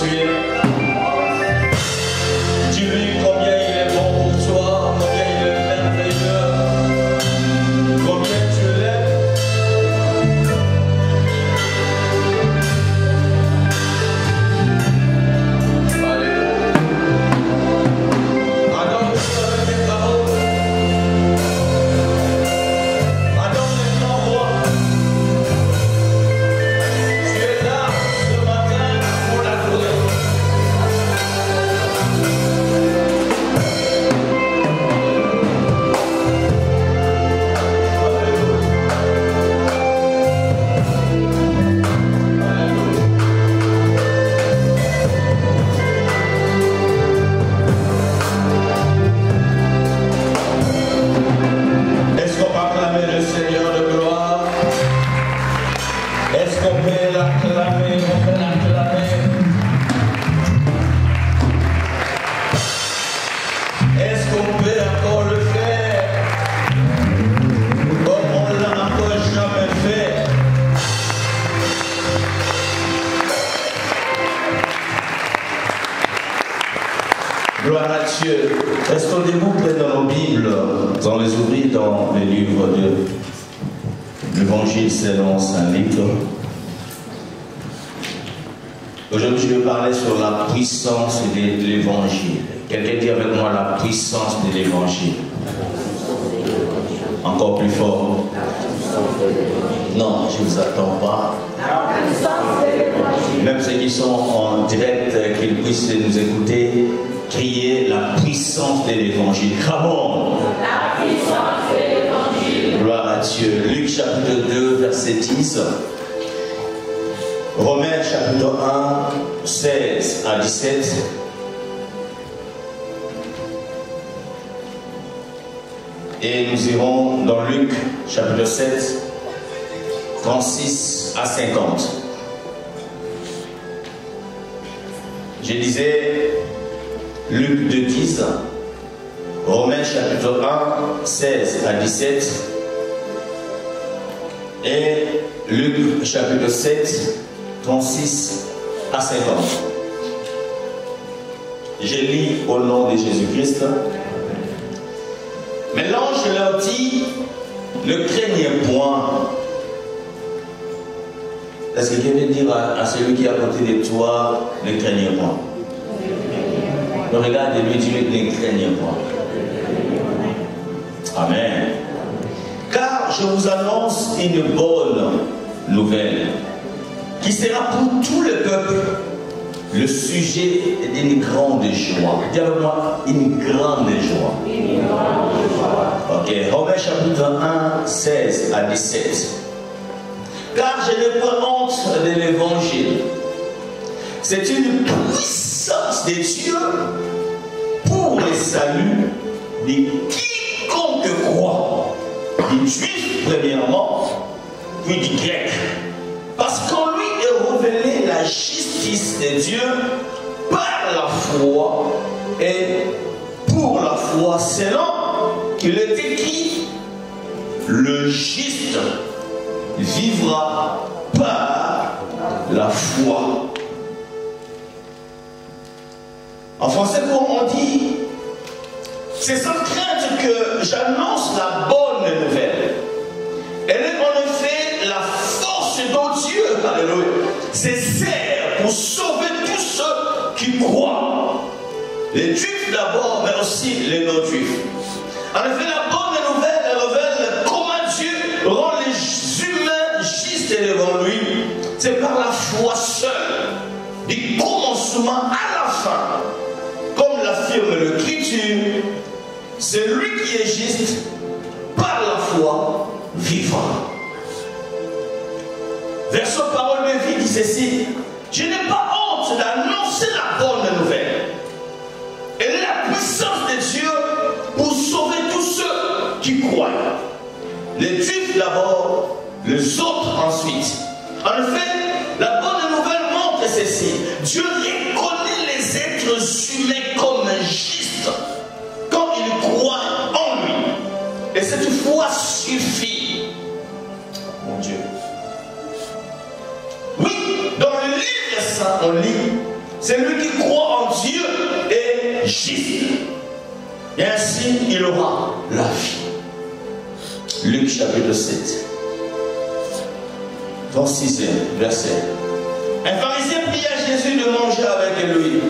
tu es. Dis-lui combien il est bon pour toi, combien il est merveilleux, combien tu l'aimes. Alléluia. Adore-le avec tes paroles. Adore-le sans voix. Tu es là ce matin pour l'adorer. Est-ce qu'on peut acclamer le Seigneur de gloire? Est-ce qu'on peut l'acclamer? On peut l'acclamer. Est-ce qu'on peut encore le faire comme on l'a encore jamais fait? Gloire à Dieu. Est-ce qu'on debout dans nos Bibles, dans les ouvrir dans les livres de l'Évangile selon Saint Luc? Aujourd'hui, je vais parler sur la puissance de l'Évangile. Quelqu'un dit avec moi la puissance de l'Évangile. Encore plus fort. Non, je ne vous attends pas. Même ceux qui sont en direct, qu'ils puissent nous écouter, crier la puissance de l'Évangile. Come on! La puissance de l'Évangile. Gloire à Dieu. Luc chapitre 2, verset 10. Romains chapitre 1, 16 à 17. Et nous irons dans Luc chapitre 7, 36 à 50. Je disais Luc 2, 10, Romains chapitre 1, 16 à 17 et Luc chapitre 7, 36 à 50. Je lis au nom de Jésus-Christ. Mais l'ange leur dit, ne craignez point. Est-ce que quelqu'un veut dire à celui qui est à côté de toi, ne craignez point? Le regard de lui dit, ne craignez point. Amen. Car je vous annonce une bonne nouvelle qui sera pour tout le peuple le sujet d'une grande joie. Dis avec moi, une grande joie. Ok, Romains chapitre 1, 16 à 17. Car je n'ai pas honte de l'évangile. C'est une puissance de Dieu pour le salut de quiconque croit. Du juif premièrement, puis du grec. Parce qu'en lui est révélée la justice de Dieu par la foi et pour la foi, selon qu'il est écrit, le juste vivra par la foi. En français, comme on dit, c'est sans crainte que j'annonce la bonne nouvelle. Elle est en effet la force de Dieu, alléluia. C'est sert pour sauver tous ceux qui croient. Les juifs d'abord, mais aussi les non-juifs. En effet, la bonne nouvelle révèle comment Dieu rend les humains justes devant lui. C'est par la foi seule, du commencement à la fin. Comme l'affirme l'Écriture, celui qui est juste, par la foi, vivra. Verset parole de vie dit ceci: je n'ai pas honte d'annoncer la bonne nouvelle. Elle est la puissance de Dieu pour sauver tous ceux qui croient. Les juifs d'abord, les autres ensuite. En effet, la bonne nouvelle montre ceci: Dieu reconnaît les êtres humains comme justes quand ils croient en lui. Et cette foi suffit. Mon Dieu. Oui, dans le livre saint, on lit Celui qui croit en Dieu est juste. Et ainsi, il aura la vie. Luc chapitre 7. 26e verset. Un pharisien pria à Jésus de manger avec lui.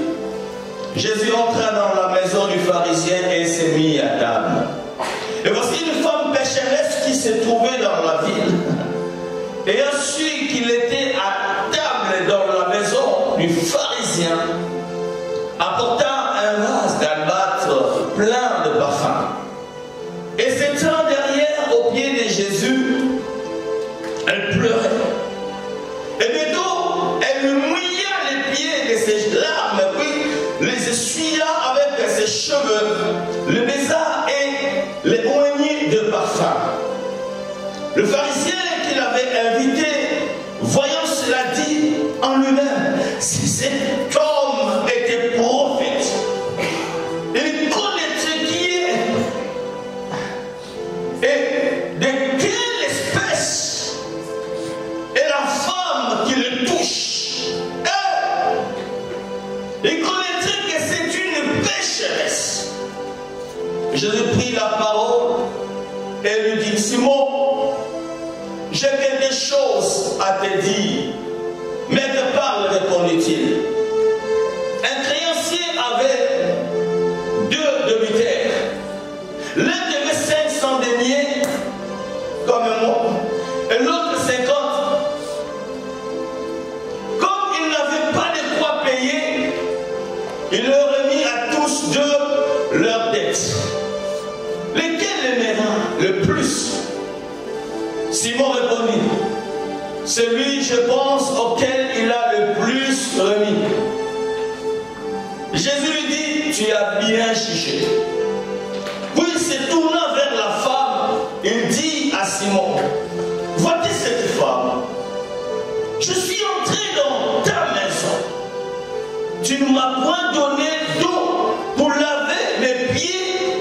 Jésus entra dans la maison du pharisien et s'est mis à table. Et voici une femme pécheresse qui se trouvait dans la ville. Ayant su qu'il était à table dans la maison du pharisien, apporta un vase d'albâtre plein de parfums. Et s'étant derrière au pied de Jésus, elle pleurait. Et bientôt, elle lui mouilla les pieds de ses larmes, puis les essuya avec ses cheveux, le baisa et les oignit de parfum. Le pharisien qui l'avait invité, voyant cela, dit en lui-même, si cet homme était prophète, il connaîtrait qui est et de quelle espèce est la femme qui le touche. Il connaîtrait que c'est une pécheresse. Jésus prit la parole et lui dit, Simon, j'ai quelque chose à te dire. Mais que parle, répondit-il. Un créancier avait 2 demi-terres. L'un devait 500 deniers, comme moi, et l'autre 50. Comme il n'avait pas de quoi payer, il leur remit à tous 2 leurs dettes. Lequel aimera le plus? Simon répondit, celui, je pense, auquel il a le plus remis. Jésus lui dit, tu as bien jugé. Puis se tournant vers la femme, il dit à Simon, vois-tu cette femme? Je suis entré dans ta maison. Tu ne m'as point donné d'eau pour laver mes pieds,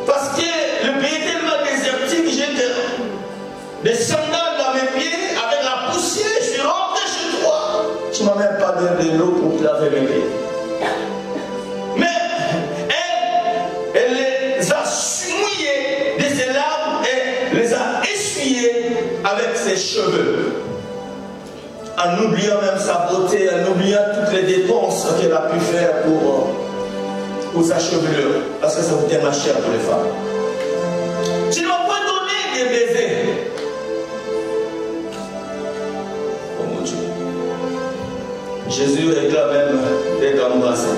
parce que le pays est tellement désertique, j'ai des sandales dans mes pieds, avec la poussière, je suis rentré chez toi. Tu ne m'as même pas donné de l'eau pour laver mes pieds. Mais elle les a mouillés de ses larmes et les a essuyés avec ses cheveux. En oubliant même sa beauté, en oubliant toutes les dépenses qu'elle a pu faire pour sa chevelure. Parce que ça coûtait ma chère pour les femmes. Tu ne m'as pas donné des baisers. Oh mon Dieu. Jésus réclame même d'être embrassé.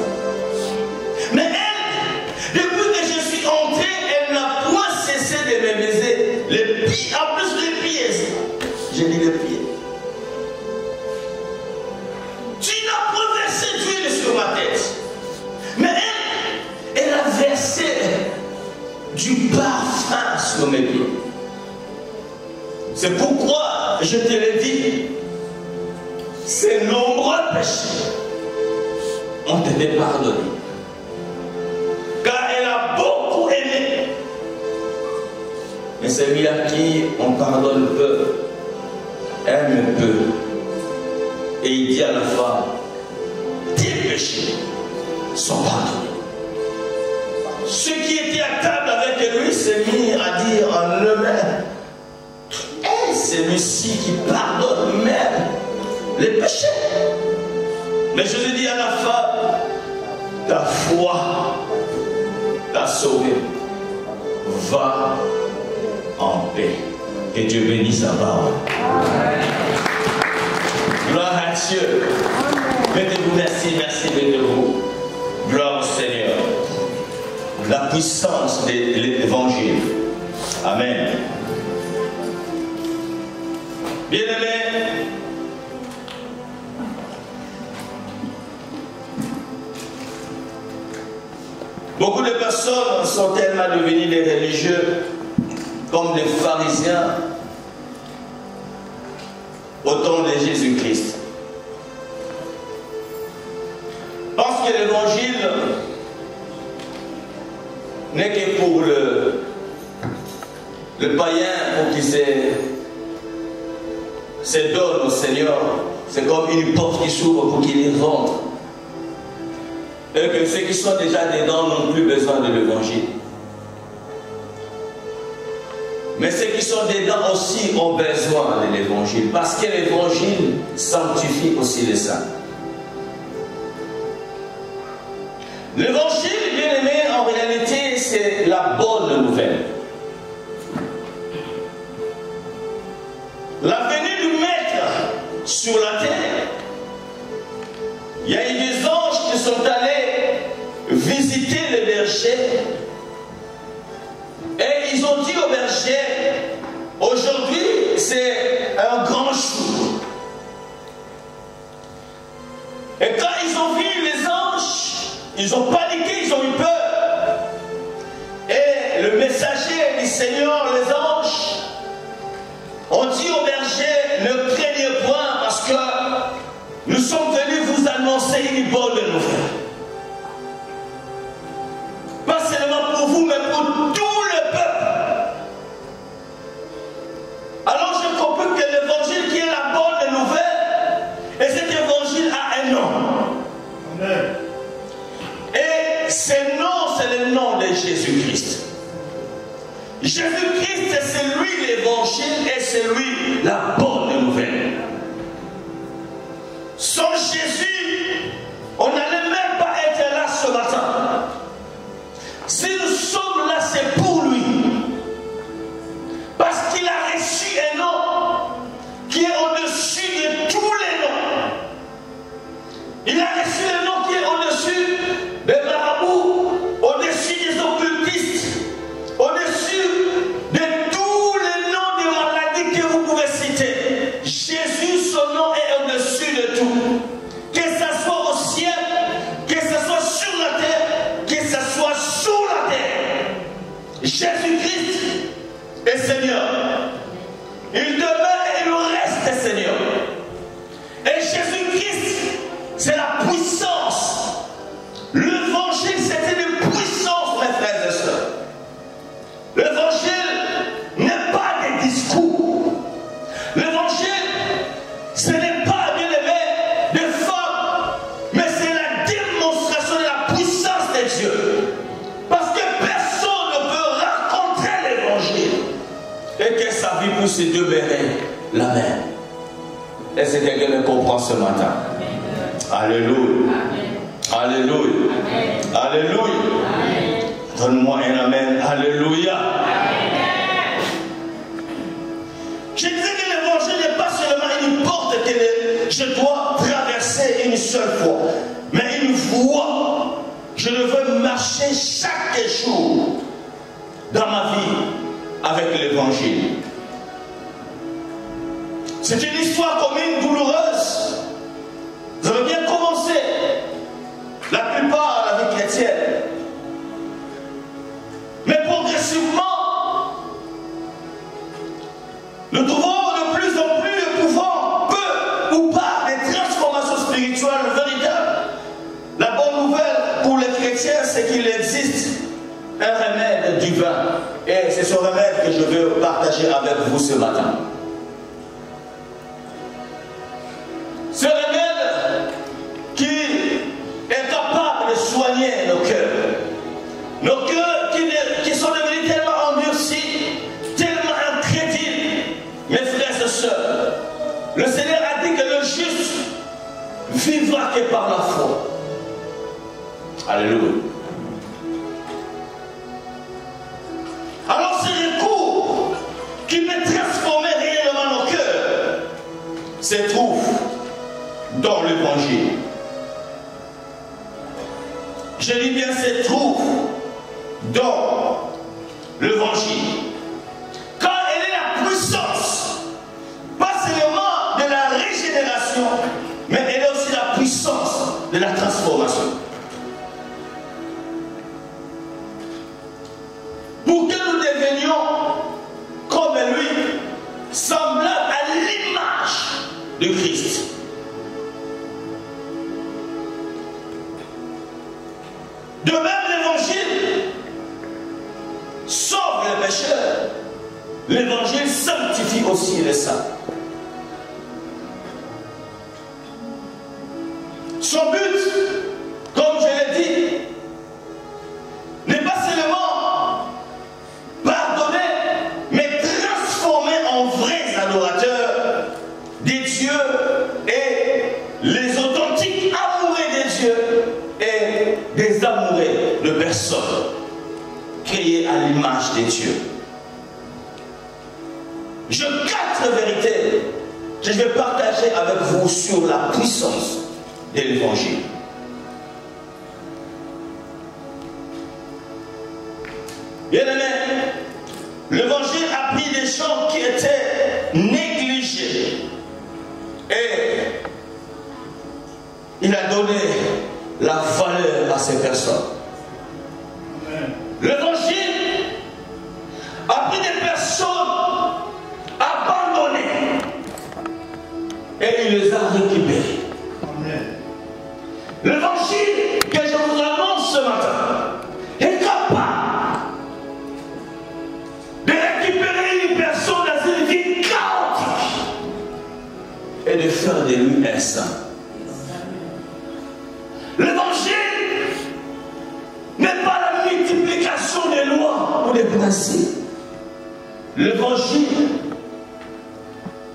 Mais elle, depuis que je suis entré, elle n'a point cessé de me baiser les pieds, en plus les pieds. J'ai dit les pieds. Tu n'as pas versé d'huile sur ma tête. Mais elle a versé du parfum sur mes pieds. C'est pourquoi je te l'ai dit, ces nombreux péchés ont été pardonnés. Car elle a beaucoup aimé. Mais celui à qui on pardonne peu, aime peu. Et il dit à la femme, tes péchés sont pardonnés. Ceux qui étaient à table avec lui s'est mis à dire en eux-mêmes, est celui-ci qui pardonne même les péchés. Mais Jésus dit à la femme, ta foi t'a sauvé. Va en paix. Que Dieu bénisse sa parole. Gloire à Dieu. Mettez-vous, merci, mettez-vous. Gloire au Seigneur. La puissance de l'évangile. Amen. Bien-aimés, beaucoup de personnes sont tellement devenues des religieux comme des pharisiens au temps de Jésus-Christ. Parce que l'évangile n'est que pour le païen, pour qu'il se donne au Seigneur. C'est comme une porte qui s'ouvre pour qu'il y rentre. Et que ceux qui sont déjà dedans n'ont plus besoin de l'évangile. Mais ceux qui sont dedans aussi ont besoin de l'évangile. Parce que l'évangile sanctifie aussi les saints. L'évangile, bien aimé, en réalité, c'est la bonne nouvelle. La venue du Maître sur la terre. Il y a eu des anges qui sont allés visiter le berger. Et ils ont dit au berger, aujourd'hui c'est un grand jour. Et quand ils ont vu les anges, ils ont paniqué, ils ont eu peur. Et le messager du Seigneur, les anges, ont dit au berger, ne craignez point parce que nous sommes venus vous annoncer une bonne nouvelle. Pas seulement pour vous, mais pour tout le peuple. Alors j'ai compris que l'évangile qui est la bonne nouvelle, et cet évangile a un nom. Amen. Et ce nom, c'est le nom de Jésus-Christ. Jésus-Christ, c'est lui l'évangile et c'est lui la bonne nouvelle. Sans Jésus, on n'allait même pas être là ce matin. Si nous sommes là, c'est pour lui. Parce qu'il a reçu un nom qui est au-dessus de tous les noms. Il a reçu un nom qui est au-dessus des marabouts, au-dessus des occultistes, au-dessus de tous les noms de maladies que vous pouvez citer. Jésus, son nom est au-dessus de tout. Que ce soit au ciel, que ce soit sur la terre, que ce soit sous la terre. Jésus-Christ est Seigneur. Il demeure et il reste Seigneur. Et Jésus-Christ, c'est la puissance. L'évangile, c'était une puissance, mes frères et sœurs. L'évangile n'est pas des discours. L'évangile, ce n'est pas, bien aimé, des formes, mais c'est la démonstration de la puissance de Dieu. Parce que personne ne peut rencontrer l'évangile et que sa vie puisse demeurer la même. Et c'est quelqu'un qui comprend ce matin. Alléluia. Alléluia. Alléluia. Donne-moi un amen. Alléluia. Je disais que l'évangile n'est pas seulement une porte que je dois traverser une seule fois, mais une voie. Je veux marcher chaque jour dans ma vie avec l'évangile. C'est une histoire commune douloureuse. Vous avez bien commencé. La plupart à la vie chrétienne. Mais progressivement, nous trouvons de plus en plus le pouvoir, peu ou pas, des transformations spirituelles véritables. La bonne nouvelle pour les chrétiens, c'est qu'il existe un remède divin. Et c'est ce remède que je veux partager avec vous ce matin. Ce remède qui est capable de soigner nos cœurs. Nos cœurs qui sont devenus tellement endurcis, tellement incrédules. Mes frères et sœurs, le Seigneur a dit que le juste vivra que par la foi. Alléluia. Alors ce recours qui peut transformer réellement nos cœurs se trouve dans l'évangile. Je dis bien se trouve dans l'évangile. Car elle est la puissance, pas seulement de la régénération, mais elle est aussi la puissance de la transformation. Pour que nous devenions comme lui, semblables à l'image de Christ. De même, l'évangile sauve les pécheurs. L'évangile sanctifie aussi les saints. Son but, comme je l'ai dit, les authentiques amoureux de Dieu et des amoureux de personnes créées à l'image de Dieu. J'ai 4 vérités que je vais partager avec vous sur la puissance de l'évangile. Bien-aimé, l'évangile a pris des gens qui étaient négligés et il a donné la valeur à ces personnes. L'évangile a pris des personnes abandonnées et il les a récupérées. L'évangile que je vous annonce ce matin est capable de récupérer une personne dans une vie chaotique et de faire de lui un saint. L'évangile n'est pas la multiplication des lois ou des principes. L'évangile,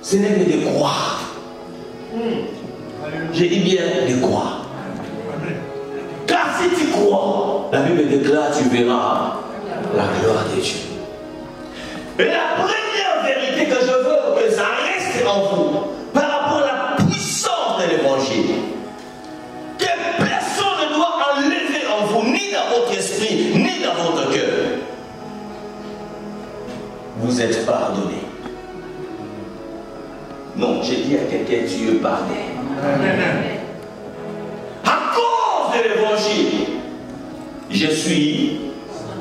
ce n'est que de croire. J'ai dit bien de croire. Car si tu crois, la Bible déclare, tu verras la gloire de Dieu. Et la première vérité que je veux que ça reste en vous, par rapport à la puissance de l'évangile, que personne ne doit enlever en vous, ni dans votre esprit, ni dans votre cœur. Vous êtes pardonné. Non, j'ai dit à quelqu'un, Dieu pardonne. À cause de l'évangile, je suis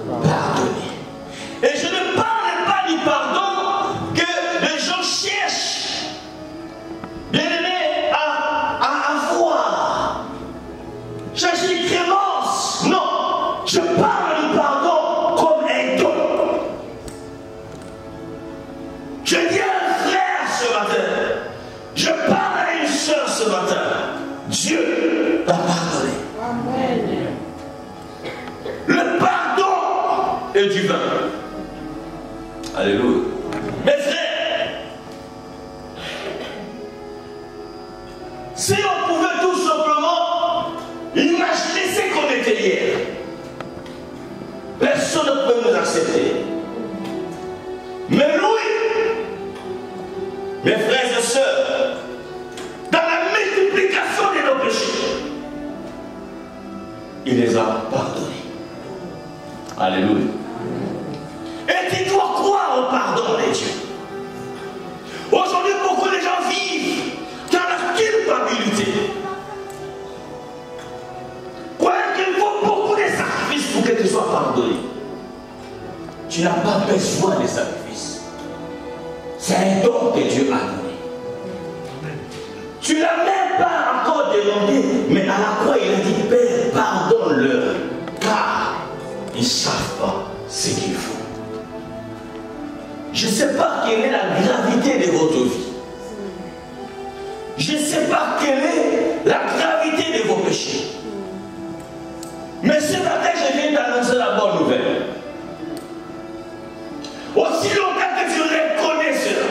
pardonné. Et je ne parle pas du pardon que les gens cherchent, bien aimé, à avoir. Chercher une clémence. Non, je parle du pardon comme un don. Je dis à un frère ce matin, je parle à une soeur ce matin, Dieu t'a pardonné. Amen. Le pardon est divin. Alléluia. Mes frères, si on pouvait tout simplement imaginer ce qu'on était hier, personne ne peut nous accepter. Mais lui, mes frères et sœurs, dans la multiplication de nos péchés, il les a pardonnés. Alléluia. Et tu dois croire au pardon de Dieu. Aujourd'hui, beaucoup de gens vivent dans la culpabilité. Croyez qu'il faut beaucoup de sacrifices pour que tu sois pardonné. Tu n'as pas besoin de sacrifices. C'est un don que Dieu a donné. Tu ne l'as même pas encore demandé, mais à la croix, il a dit, Père, pardonne-leur, car ils ne savent pas ce qu'ils font. Je ne sais pas quelle est la gravité de votre vie. Je ne sais pas quelle est la gravité de vos péchés. Mais ce matin, je viens d'annoncer la bonne nouvelle. Aussi longtemps que tu reconnais cela,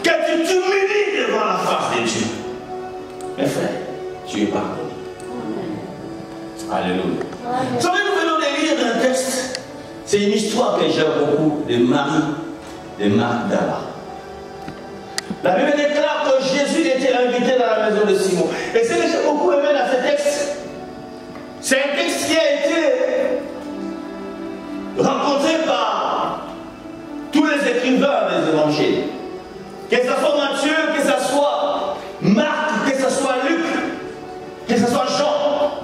que tu t'humilies devant la face de Dieu, mes frères, tu es pardonné. Alléluia. Vous savez, nous venons de lire un texte. C'est une histoire que j'aime beaucoup de Marie de Magdala. La Bible déclare que Jésus était invité dans la maison de Simon. Et ce que j'ai beaucoup aimé dans ce texte, c'est un texte qui a été rencontré par tous les écrivains des évangiles. Que ce soit Matthieu, que ce soit Marc, que ce soit Luc, que ce soit Jean.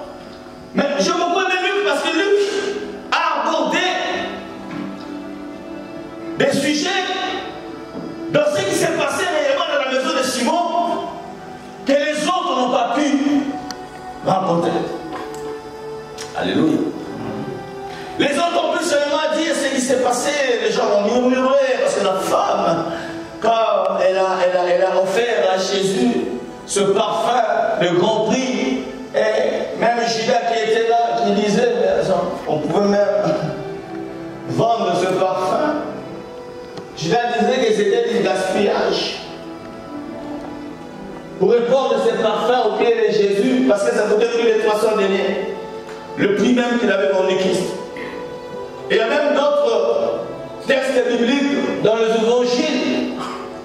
Mais j'ai beaucoup aimé Luc parce que Luc a abordé des sujets dans ce qui s'est passé réellement dans la maison de Simon que les autres n'ont pas pu rencontrer. Alléluia. Les autres ont pu seulement dire ce qui s'est passé, les gens ont murmuré parce que la femme, quand elle a offert à Jésus ce parfum de grand prix, et même Judas qui était là, qui disait, mais on pouvait même vendre ce parfum. Judas disait que c'était du gaspillage. Pour répondre à ce parfum, au pied de Jésus parce que ça coûtait plus de 300 deniers. Le prix même qu'il avait vendu Christ. Et il y a même d'autres textes bibliques dans les évangiles.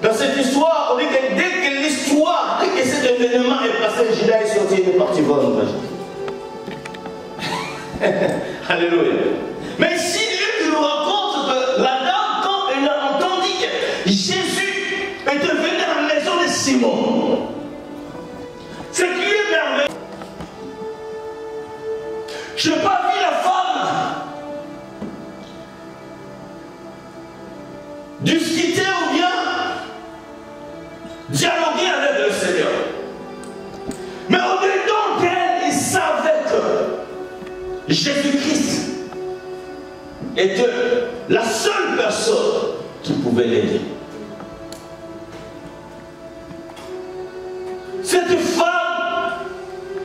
Dans cette histoire, on dit que dès que l'histoire, dès que cet événement est passé, Judas est sorti et est parti voir notre Jésus. Alléluia. Mais ici, Luc nous raconte que la dame, quand elle a entendu que Jésus était venu à la maison de Simon, ce qui est merveilleux, je n'ai pas vu la femme discuter ou bien dialoguer avec le Seigneur. Mais au-dedans d'elle, il savait que Jésus-Christ était la seule personne qui pouvait l'aider. Cette femme,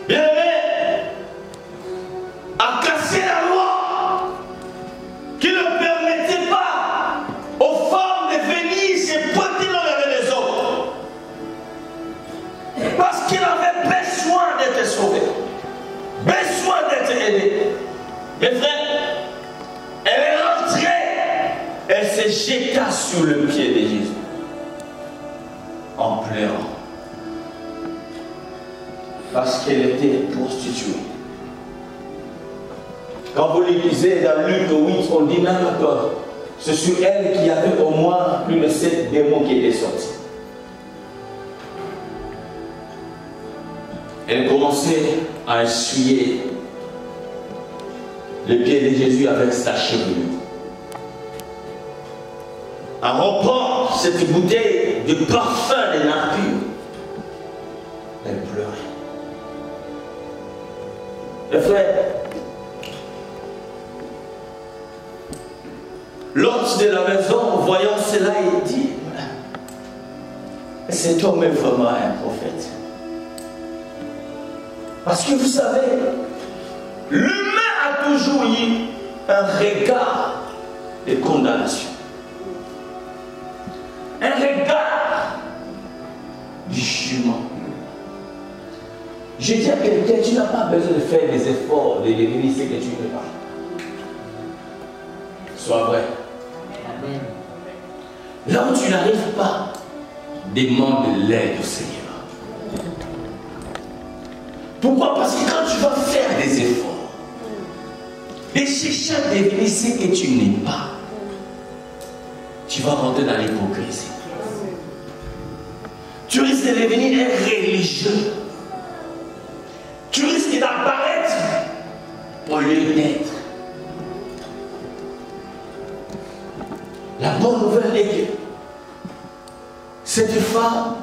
bien aimée, a cassé la loi qui ne permettait pas aux femmes de venir se pointer dans les hommes. Parce qu'elle avait besoin d'être sauvée, besoin d'être aidée. Mes frères, elle est rentrée, elle s'est jetée sur le pied de Jésus en pleurant. Parce qu'elle était prostituée. Quand vous lisez dans Luc 8, on dit même que c'est sur elle qu'il y avait au moins plus de 7 démons qui étaient sortis. Elle commençait à essuyer les pieds de Jésus avec sa chevelure. À reprendre cette bouteille de parfum de nature, elle pleurait. Mes frères, l'hôte de la maison, voyant cela, il dit, cet homme est vraiment un prophète. Parce que vous savez, l'humain a toujours eu un regard de condamnation. Un regard du jugement. Je dis à quelqu'un, tu n'as pas besoin de faire des efforts, de devenir ce que tu ne veux pas. Sois vrai. Amen. Là où tu n'arrives pas, demande l'aide au Seigneur. Pourquoi? Parce que quand tu vas faire des efforts, et chercher à devenir ce que tu n'es pas, tu vas rentrer dans l'hypocrisie. Tu risques de devenir un religieux. Tu risques d'apparaître au lieu d'être. La bonne nouvelle est que cette femme,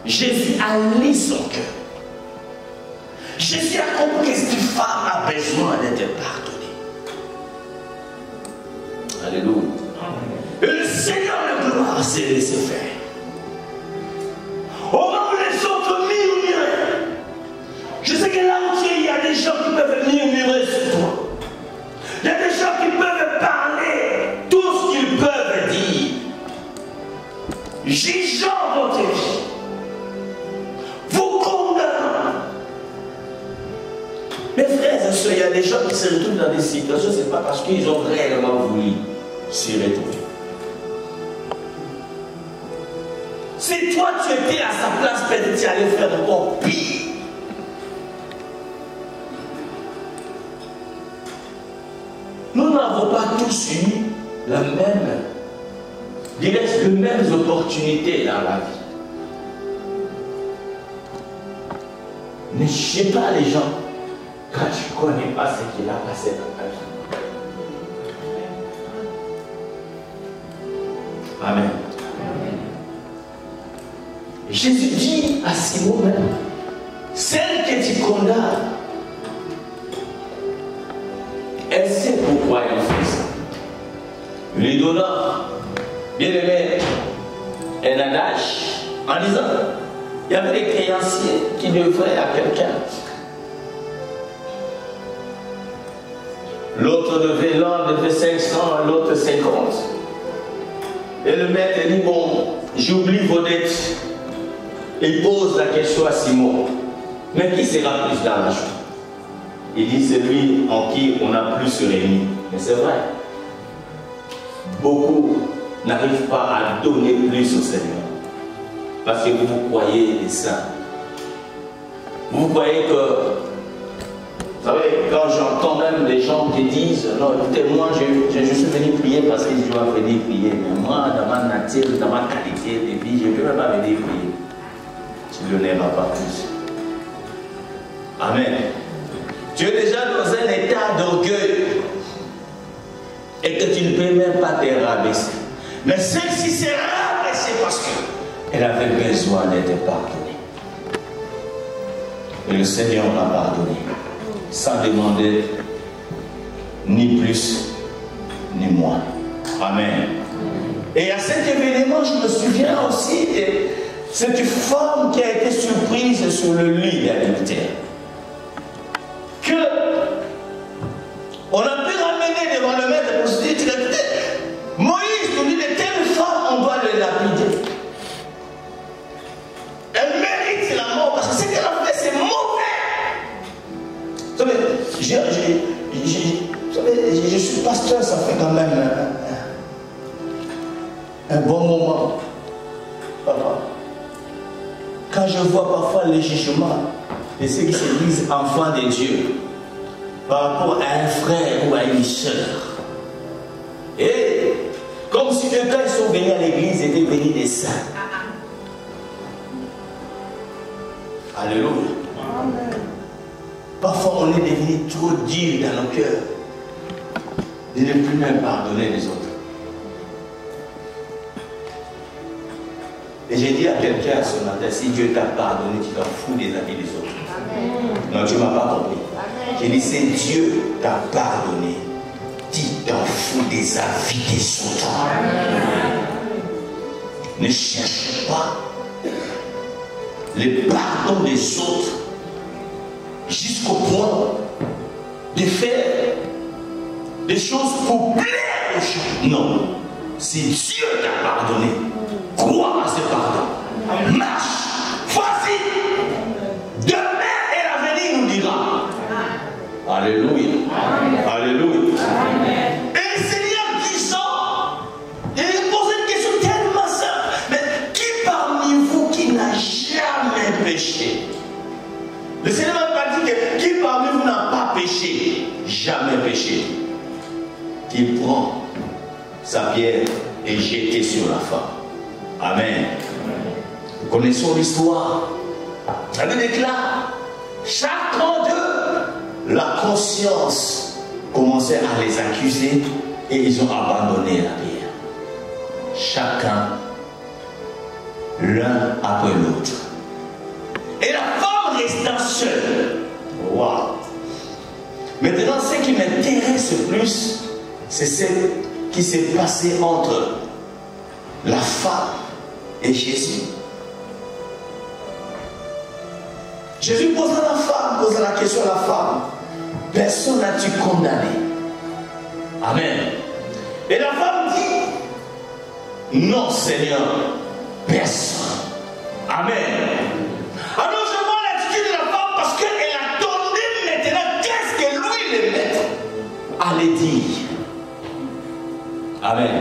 Jésus a lu son cœur. Jésus a compris que cette femme a besoin d'être pardonnée. Alléluia. Et le Seigneur de gloire s'est laissé faire. Au moment où les autres murmuraient, je sais que là où tu es, il y a des gens qui peuvent murmurer sur toi. Il y a des gens qui peuvent parler tout ce qu'ils peuvent dire, jugeant votre vie, vous condamnant. Mes frères et sœurs, il y a des gens qui se retrouvent dans des situations, ce n'est pas parce qu'ils ont réellement voulu s'y retrouver. Si toi tu étais à sa place, peut-être tu allais faire encore pire. Nous n'avons pas tous eu la même, les mêmes opportunités dans la vie. Ne jugez pas les gens quand tu ne connais pas ce qu'il a passé dans ta vie. Amen. Jésus dit à Simon même, celle que tu condamnes, elle sait pourquoi elle fait ça. Lui donnant, bien aimé, un adage en disant, il y avait des créanciers qui devraient à quelqu'un. L'autre devait l'un, devait 500, l'autre 50. Et le maître dit, bon, j'oublie vos dettes. il pose la question à Simon, mais qui sera plus dans la joie? Il dit celui en qui on a plus réuni. Mais c'est vrai. Beaucoup n'arrivent pas à donner plus au Seigneur. Parce que vous croyez les saints. Vous croyez que, vous savez, quand j'entends même des gens qui disent, non, écoutez, moi je suis venu prier parce que je dois venir prier. Mais moi, dans ma nature, dans ma qualité de vie, je ne peux même pas venir prier. Tu ne l'aimeras pas plus. Amen. Tu es déjà dans un état d'orgueil et que tu ne peux même pas te rabaisser. Mais celle-ci s'est rabaissée parce qu'elle avait besoin d'être pardonnée. Et le Seigneur l'a pardonné sans demander ni plus ni moins. Amen. Et à cet événement, je me souviens aussi de cette femme qui a été surprise sur le lit d'adultère. Que on a pu ramener devant le maître pour se dire, Moïse nous dit de telle femme on doit le lapider. Elle mérite la mort parce que ce qu'elle a fait c'est mauvais. Vous savez, je suis pasteur, ça fait quand même un bon moment. Papa. Quand je vois parfois les jugements de ceux qui se disent enfants de Dieu par rapport à un frère ou à une soeur. Et comme si eux, quand ils sont venus à l'église, ils étaient venus des saints. Alléluia. Parfois, on est devenu trop dur dans nos cœurs de ne plus même pardonner les autres. Et j'ai dit à quelqu'un ce matin, si Dieu t'a pardonné, tu t'en fous des avis des autres. Amen. Non, tu ne m'as pas compris. J'ai dit, si Dieu t'a pardonné, tu t'en fous des avis des autres. Amen. Ne cherche pas le pardon des autres jusqu'au point de faire des choses pour plaire aux gens. Non. Si Dieu t'a pardonné, crois à ce pardon. Marche, vas-y. Demain et l'avenir nous dira. Alléluia. Alléluia. Et le Seigneur disant, il pose une question tellement simple. Mais qui parmi vous qui n'a jamais péché? Le Seigneur m'a pas dit que qui parmi vous n'a pas péché? Jamais péché. Qui prend sa pierre et jette sur la femme. Amen. Nous connaissons l'histoire. Ça veut déclare, chacun d'eux, la conscience commençait à les accuser et ils ont abandonné la pierre. Chacun, l'un après l'autre. Et la femme restant seule. Waouh. Maintenant, ce qui m'intéresse plus, c'est ce qui s'est passé entre la femme et Jésus. Jésus posa la question à la femme. Personne n'a-tu condamné? Amen. Et la femme dit, non Seigneur, personne. Amen. Alors je vois l'attitude de la femme parce qu'elle attendait maintenant qu'est-ce que lui le maître allait dire. Amen.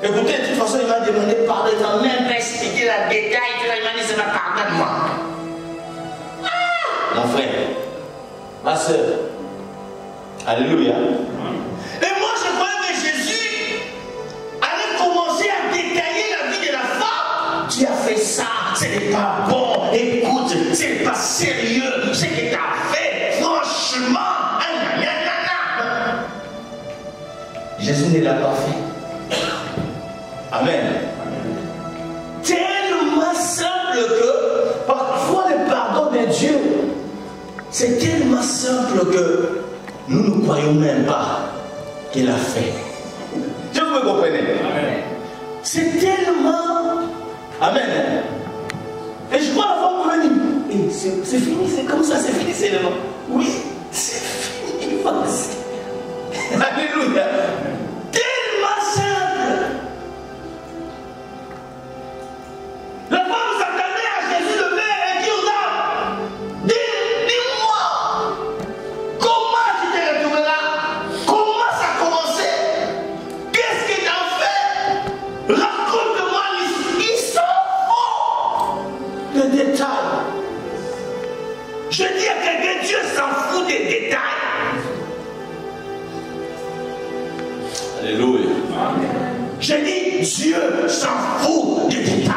Écoutez, de toute façon, il m'a demandé de parler, il m'a même pas expliqué le détail, il m'a dit, c'est ma pardonne-moi. Ah, mon frère, ma soeur, alléluia. Et moi, je croyais que Jésus allait commencer à détailler la vie de la femme. Tu as fait ça, ce n'est pas bon, écoute, ce n'est pas sérieux, ce que tu as fait, franchement. Jésus ne l'a pas fait. Amen. Tellement simple que parfois le pardon de Dieu, c'est tellement simple que nous ne croyons même pas qu'il a fait. Dieu vous me comprenez? C'est tellement... Amen. Et je crois la femme me dit, c'est fini, c'est comme ça, c'est fini, c'est le nom. Oui, c'est fini. Alléluia. Tellement simple. Dieu s'en fout des détails.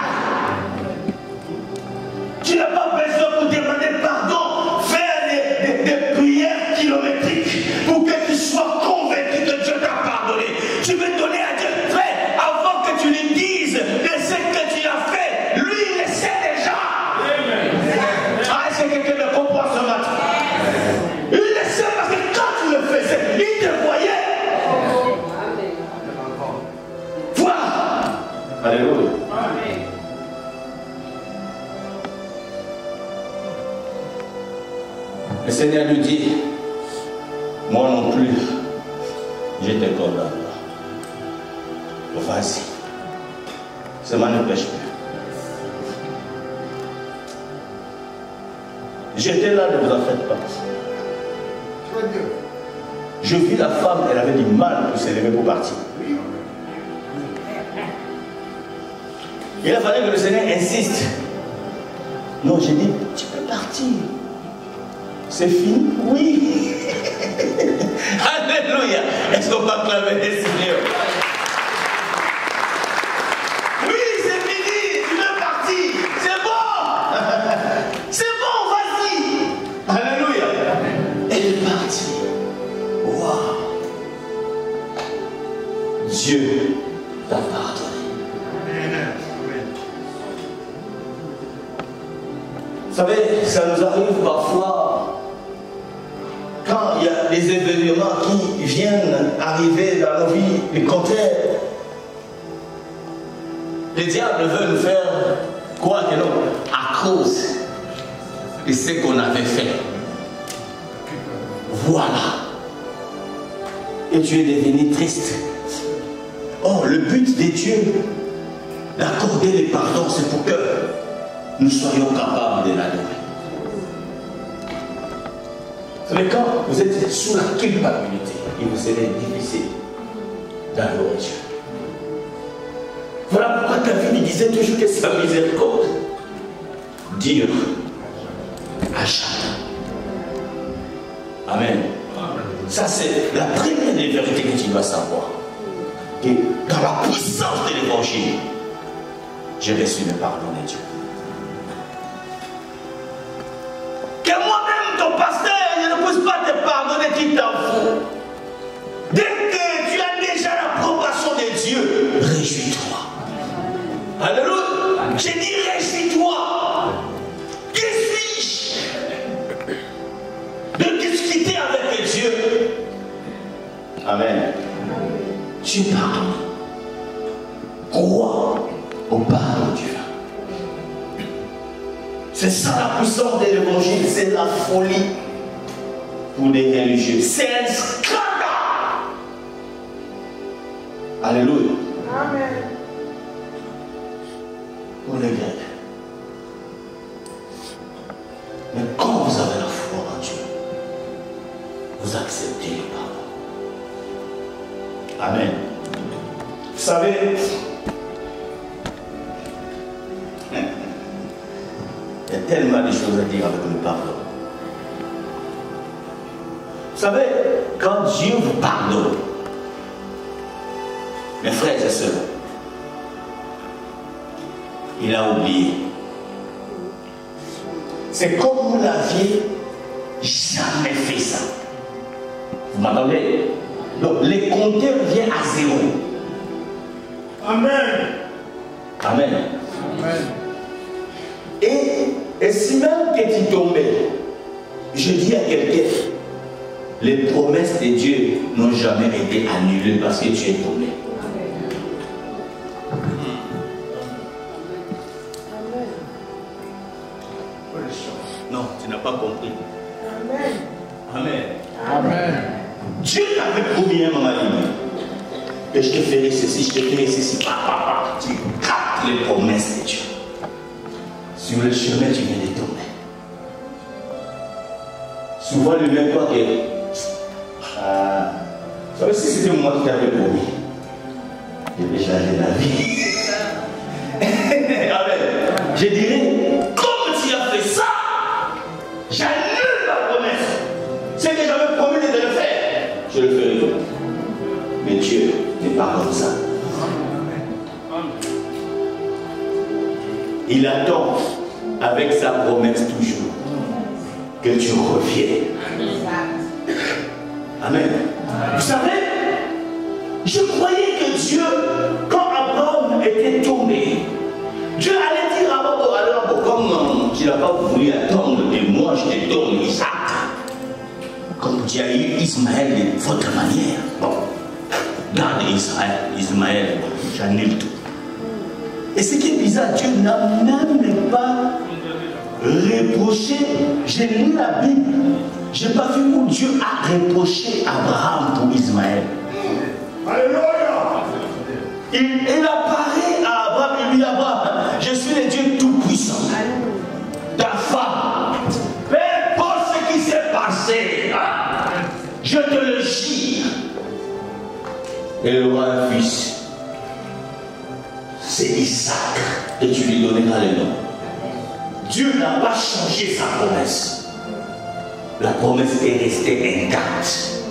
Tu n'as pas besoin pour demander pardon, faire des prières kilométriques pour que tu sois convaincu que Dieu t'a pardonné. Tu veux donner à Dieu, frère, avant que tu lui dises de ce que tu as fait, lui il le sait déjà. Ah, est-ce que quelqu'un me comprend ce matin? Il le sait parce que quand tu le faisais, il te voyait. Voilà. Alléluia. Le Seigneur lui dit, moi non plus, je te condamne. Vas-y. Seulement ne pêche plus. J'étais là, ne vous en faites pas. Je vis la femme, elle avait du mal pour se lever pour partir. Il a fallu que le Seigneur insiste. Non, j'ai dit, tu peux partir. C'est fini? Oui. Alléluia. Est-ce qu'on va acclamer le Seigneur? Oui, c'est fini. Tu veux partir. C'est bon. C'est bon, vas-y. Alléluia. Elle est partie. Waouh. Dieu t'a pardonné. Vous savez, ça nous arrive parfois quand il y a des événements qui viennent arriver dans nos vies, le contraire. Le diable veut nous faire quoi que non, à cause de ce qu'on avait fait. Voilà. Et tu es devenu triste. Oh, le but de Dieu d'accorder les pardons, c'est pour que nous soyons capables de l'adorer. Vous savez, quand vous êtes sous la culpabilité, il vous serait difficile d'adorer Dieu. Voilà pourquoi David disait toujours que sa miséricorde dure à jamais. Amen. Ça, c'est la première des vérités que tu dois savoir. Que dans la puissance de l'évangile, j'ai reçu le pardon de Dieu. Que moi-même, ton pasteur, je ne puisse pas te pardonner, tu t'en fous. Dès que tu as déjà l'approbation de Dieu, réjouis-toi. Alléluia. J'ai dit réjouis-toi. Qui suis-je de discuter avec Dieu? Amen. Tu pardonnes. Crois au pardon divin. C'est ça la puissance de l'évangile, c'est la folie pour les religieux. C'est un scandale. Alléluia. Amen. Pour les Grecs. Mais quand vous avez la foi en Dieu, vous acceptez le pardon. Amen. Vous savez, il y a tellement de choses à dire avec le pardon. Vous savez, quand Dieu vous pardonne, mes frères et sœurs, il a oublié. C'est comme vous n'aviez jamais fait ça. Vous m'entendez? Donc, les compteurs viennent à zéro. Amen. Amen. Amen. Et si même que tu tombais, je dis à quelqu'un, les promesses de Dieu n'ont jamais été annulées parce que tu es tombé. Non, tu n'as pas compris. Amen. Amen. Amen. Dieu t'avait promis un moment que je te ferai ceci, je te ferai ceci. Tu captes les promesses de Dieu. Sur le chemin, tu viens de tomber. Souvent, le même quoi que. Vous savez, si c'était moi qui t'avais promis, je vais changer la vie. Amen. Je dirais, comme tu as fait ça, j'annule la promesse. Ce que j'avais promis de le faire, je le ferai. Mais Dieu n'est pas comme ça. attend avec sa promesse toujours que tu reviennes. Amen. Vous savez, je croyais que Dieu, quand Abraham était tombé, Dieu allait dire à Abraham, alors comme tu n'as pas voulu attendre et moi je te donne Isaac, comme tu as eu Ismaël de votre manière. Bon, garde Ismaël, j'annule tout. Et ce qui est bizarre, Dieu n'a même pas reproché. J'ai lu la Bible, je n'ai pas vu où Dieu a reproché Abraham pour Ismaël. Alléluia. Il apparaît à Abraham, il lui dit Abraham, je suis le Dieu tout-puissant. Ta femme, peu importe ce qui s'est passé, je te le jure. Elle aura un fils. C'est Isaac que tu lui donneras le nom. Dieu n'a pas changé sa promesse. La promesse est restée intacte.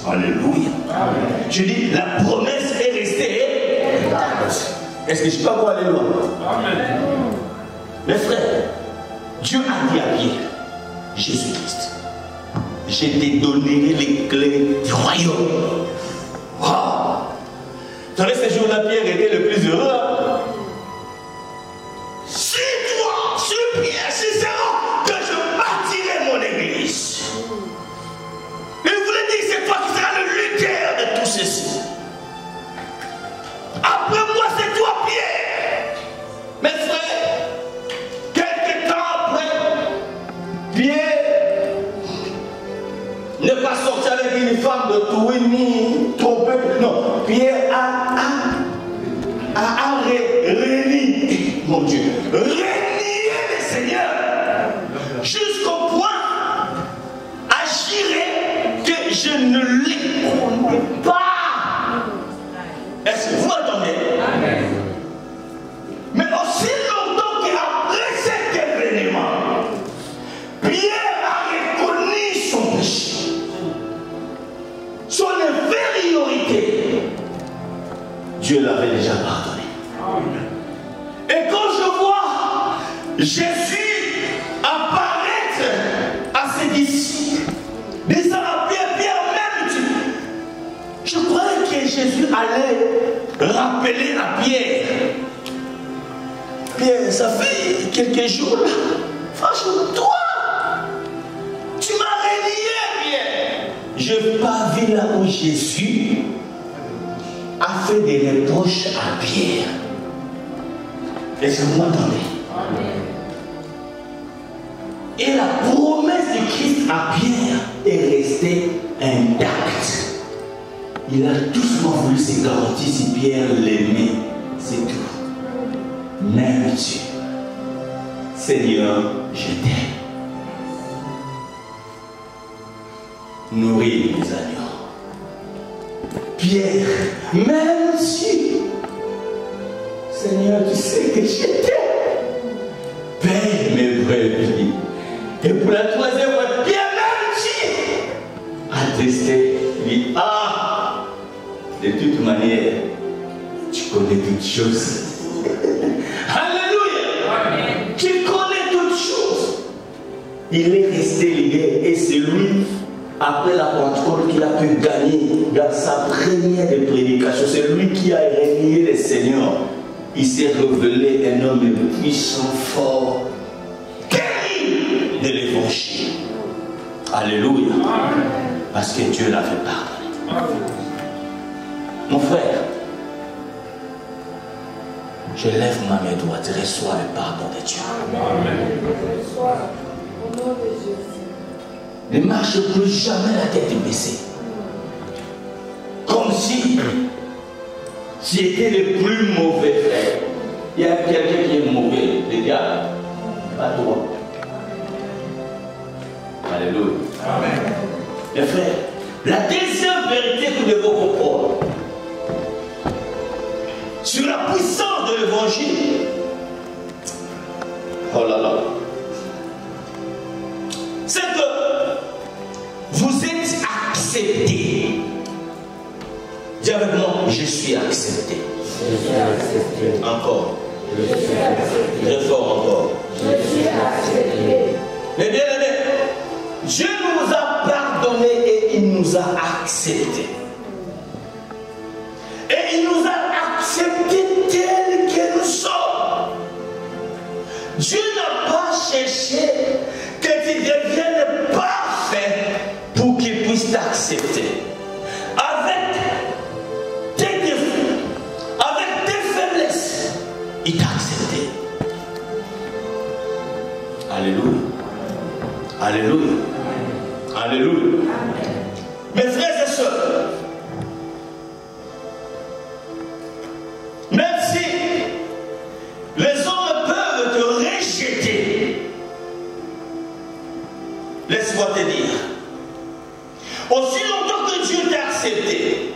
Alléluia. Amen. Je dis, la promesse est restée intacte. Est-ce que je peux avoir alléluia? Amen. Mes frères, Dieu a dit à Pierre, Jésus-Christ, je t'ai donné les clés du royaume. Wow. Vous savez, ce jour-là, Pierre était le plus heureux. C'est toi, ce Pierre, c'est ça que je bâtirai mon église. Il voulait dire, c'est toi qui seras le leader de tout ceci. Après moi, c'est toi, Pierre. Mes frères, quelques temps après, Pierre n'est pas sorti avec une femme de tout ni trompé. Non, Pierre a réuni, mon Dieu, réuni le Seigneur jusqu'au point à jurer que je ne les connais pas. Est-ce que vous m'entendez? Mais aussi longtemps qu'après cet événement, Pierre a reconnu son péché, son infériorité. Dieu l'avait déjà pardonné. Et quand je vois Jésus apparaître à ses disciples, disant à Pierre, même je croyais que Jésus allait rappeler à Pierre. Pierre, ça fait quelques jours là. Franchement, toi, tu m'as renié, Pierre. Je n'ai pas vu là où Jésus a fait des reproches à Pierre. Est-ce que vous m'entendez? Et la promesse de Christ à Pierre est restée intacte. Il a doucement voulu se garantir si Pierre l'aimait, c'est tout. M'aimes-tu? Seigneur, je t'aime. Nourris mes agneaux. Pierre, même si, Seigneur, tu sais que je t'aime, paye mes brebis. Et pour la troisième fois, Pierre, même si, attesté, lui, de toute manière, tu connais toutes choses. Alléluia. Tu connais toutes choses. Il est resté lié et c'est lui, après la Pentecôte, qu'il a pu gagner dans sa première prédication. C'est lui qui a régné le Seigneur. Il s'est révélé un homme puissant, fort, terrible de l'évangile. Alléluia. Parce que Dieu l'a fait pardonner. Mon frère, je lève ma main droite et reçois le pardon de Dieu. Ne marche plus jamais la tête baissée. Comme si tu étais le plus mauvais frère. Il y a quelqu'un qui est mauvais, les gars, pas toi. Alléluia. Amen. Mes frères, la deuxième vérité que nous devons comprendre sur la puissance de l'évangile. Oh là là. C'est que vous êtes accepté. Dis avec moi, je suis accepté. Je suis accepté. Encore. Très fort encore. Mais bien aimé, Dieu nous a pardonné et il nous a acceptés. Et il nous a acceptés tels que nous sommes. Dieu n'a pas cherché que tu deviennes parfait pour qu'il puisse t'accepter. Avec tes défauts, avec tes faiblesses, il t'a accepté. Alléluia. Alléluia. Alléluia. Mes frères et sœurs, même si les hommes peuvent te rejeter, laisse-moi te dire, aussi longtemps que Dieu t'a accepté,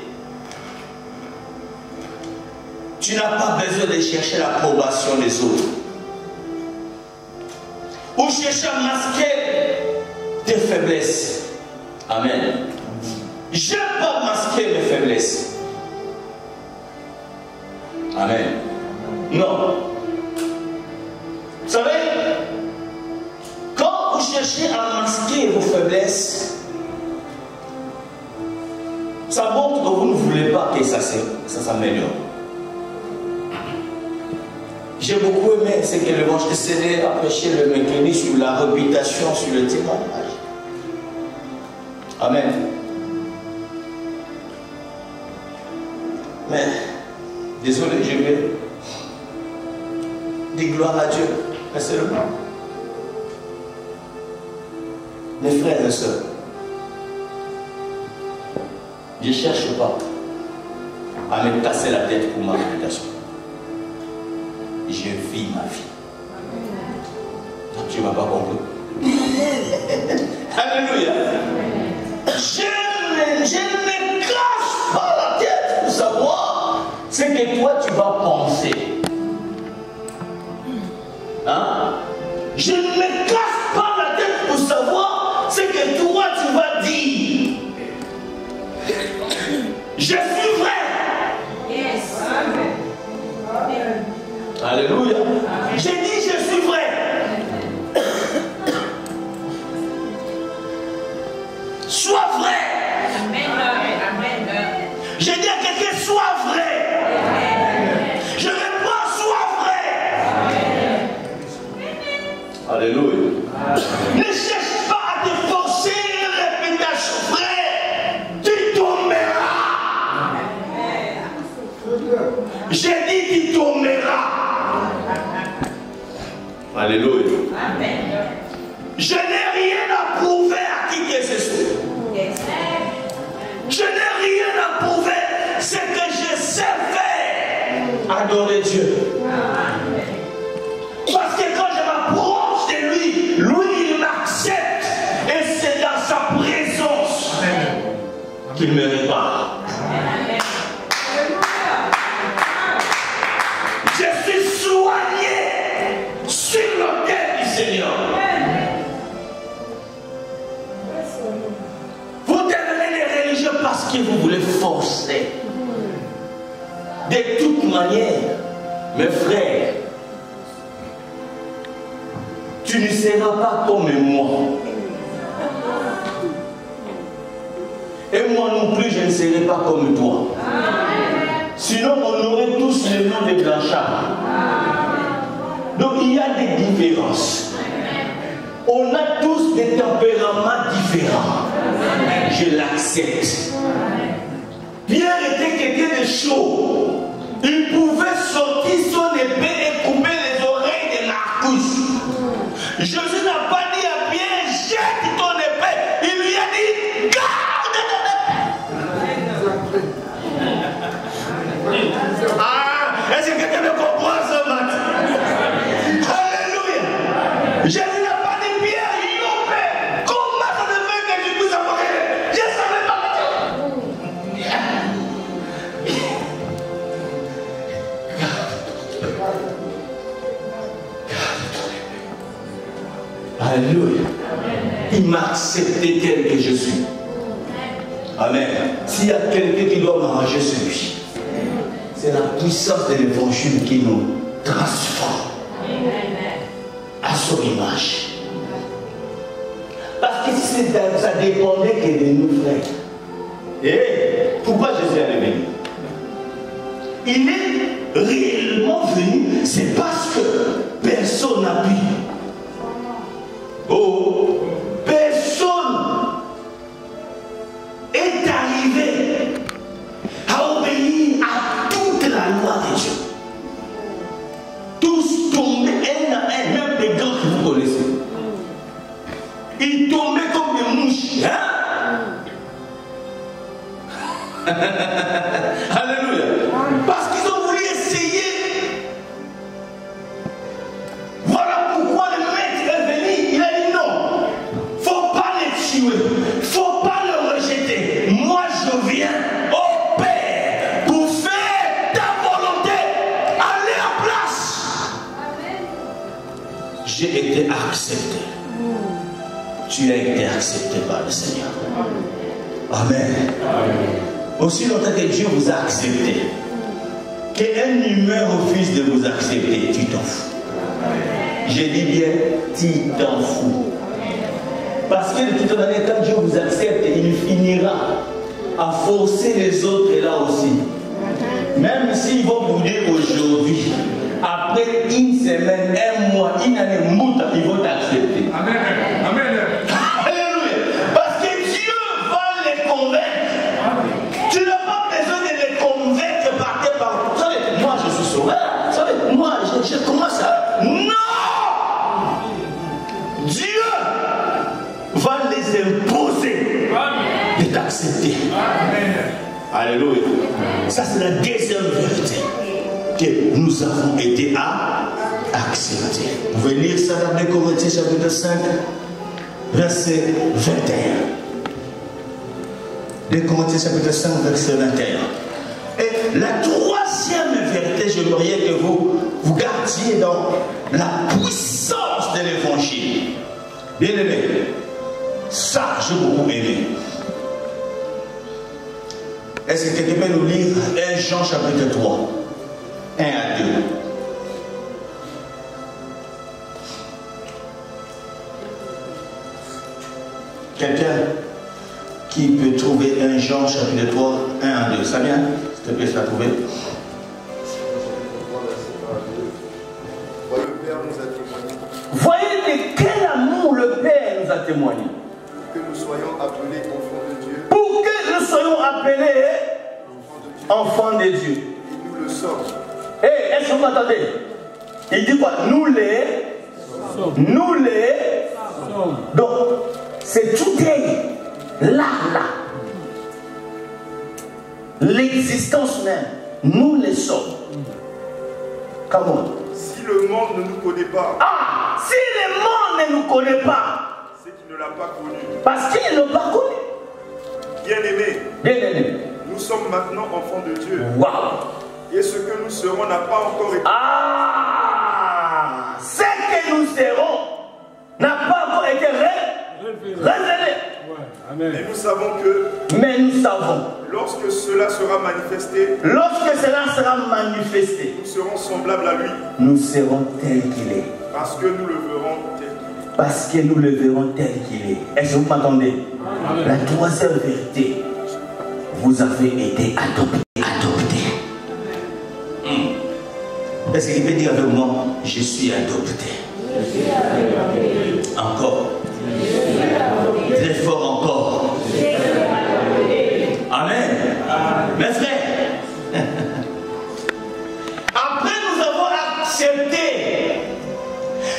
tu n'as pas besoin de chercher l'approbation des autres ou chercher à masquer tes faiblesses. Amen. Je n'ai pas masqué mes faiblesses. Amen. Non. Vous savez, quand vous cherchez à masquer vos faiblesses, ça montre que vous ne voulez pas que ça s'améliore. J'ai beaucoup aimé ce que l'évangile Seigneur a prêché le mercredi sur la réputation, sur le témoignage. Amen. Mais, désolé, je vais dire gloire à Dieu, mais seulement. Mes frères et sœurs, je ne cherche pas à me casser la tête pour ma réputation. Je vis ma vie. Tu ne m'as pas compris. Alléluia. Je ne me cache pas la tête pour savoir ce que toi tu vas penser. Hein? Je ne me cache pas la tête pour savoir ce que toi tu vas dire. Je suis vrai. Yes. Alléluia. J'ai dit je suis vrai. Sois vrai. Amen. J'ai dit à quelqu'un sois vrai. Je réponds sois vrai. Alléluia. Ne cherche pas à te forcer une réputation vraie. Tu tomberas. J'ai dit tu tomberas. Alléluia. Amen. Je n'ai rien à prouver à qui que ce soit. Je n'ai rien à prouver. C'est que je sais faire. Adorer Dieu. Parce que quand je m'approche de lui, lui il m'accepte. Et c'est dans sa présence qu'il me répare. Je suis soigné sur l'autel du Seigneur. Vous devenez des religieux parce que vous voulez forcer. De toute manière, mes frères, tu ne seras pas comme moi. Et moi non plus, je ne serai pas comme toi. Sinon, on aurait tous le nom de Blanchard. Donc, il y a des différences. On a tous des tempéraments différents. Je l'accepte. Pierre était quelqu'un de chaud. Il pouvait sortir son épée et couper les oreilles de Marcus. Jésus n'a pas dit à Pierre, jette ton épée. Il lui a dit, garde ton épée. Ah, est-ce que quelqu'un me comprend ce matin? Alléluia. Jésus n'a pas dit Pierre, il nous fait. Comment ça se fait que tu puisses avoir aidé? Je ne savais pas. Alléluia. Il m'a accepté tel que je suis. Amen. S'il y a quelqu'un qui doit m'arranger celui, c'est la puissance de l'évangile qui nous transforme à son image. Parce que si ça dépendait que de nous, frères. Et pourquoi Jésus est venu? Il est réellement venu, c'est parce que personne n'a pu. Oh, personne est arrivé à obéir à toute la loi de Dieu. Tous tombaient un à un, même les grands que vous connaissez. Ils tombaient comme des mouches. Hein? Alléluia. Parce qu'ils ont voulu essayer. Voilà pourquoi le maître est venu. Il a dit non. Faut pas les tuer. Faut pas le rejeter. Moi je viens au Père pour faire ta volonté. Allez en place. J'ai été accepté. Tu as été accepté par le Seigneur. Amen. Aussi longtemps que Dieu vous a accepté, qu'un humain refuse de vous accepter, tu t'en fous. Je dis bien, tu t'en fous. Parce que de toute manière, quand Dieu vous accepte, il finira à forcer les autres et là aussi. Même s'ils vont bouder aujourd'hui, après une semaine, un mois, une année, ils vont t'accepter. Amen. Amen. Alléluia. Parce que Dieu va les convaincre. Tu n'as pas besoin de les convaincre par tes paroles. Vous savez, moi je suis sauveur. Vous savez, moi je commence à... Non! Dieu va les imposer de t'accepter. Alléluia. Ça c'est la deuxième vérité que nous avons été à accepter. Vous pouvez lire ça dans 2 Corinthiens chapitre 5, verset 21. 2 Corinthiens chapitre 5, verset 21. Et la troisième vérité, j'aimerais que vous gardiez dans la puissance de l'évangile. Bien aimé, ça j'ai beaucoup aimé. Est-ce que quelqu'un peut nous lire 1 Jean chapitre 3, 1 à 2? Quelqu'un qui peut trouver 1 Jean chapitre 3, 1 à 2. Ça vient? S'il te plaît, ça a trouvé. Voyez de quel amour le Père nous a témoigné. Que nous soyons appelés enfants de Dieu. Pour que nous soyons appelés enfants de Dieu. Et nous le sommes. Et est-ce que vous m'entendez? Il dit quoi? Nous les sommes. Donc, c'est tout est là. L'existence même, nous les sommes. Comment? Si le monde ne nous connaît pas. Ah! Si le monde ne nous connaît pas. C'est qu'il ne l'a pas connu. Parce qu'il ne l'a pas connu. Bien-aimés. Nous sommes maintenant enfants de Dieu. Waouh! Et ce que nous serons n'a pas encore été. Ah! Ce que nous serons n'a pas encore été révélé. Mais nous savons que. Lorsque cela sera manifesté. Nous serons semblables à lui. Nous serons tels qu'il est. Parce que nous le verrons tel qu'il est. Parce que nous le verrons tel qu'il est. Est-ce que vous m'entendez? La troisième vérité. Vous avez été adoptés. Est-ce qu'il peut dire avec moi, je suis adopté? Encore. Très fort encore. Amen. Mes frères, après nous avons accepté,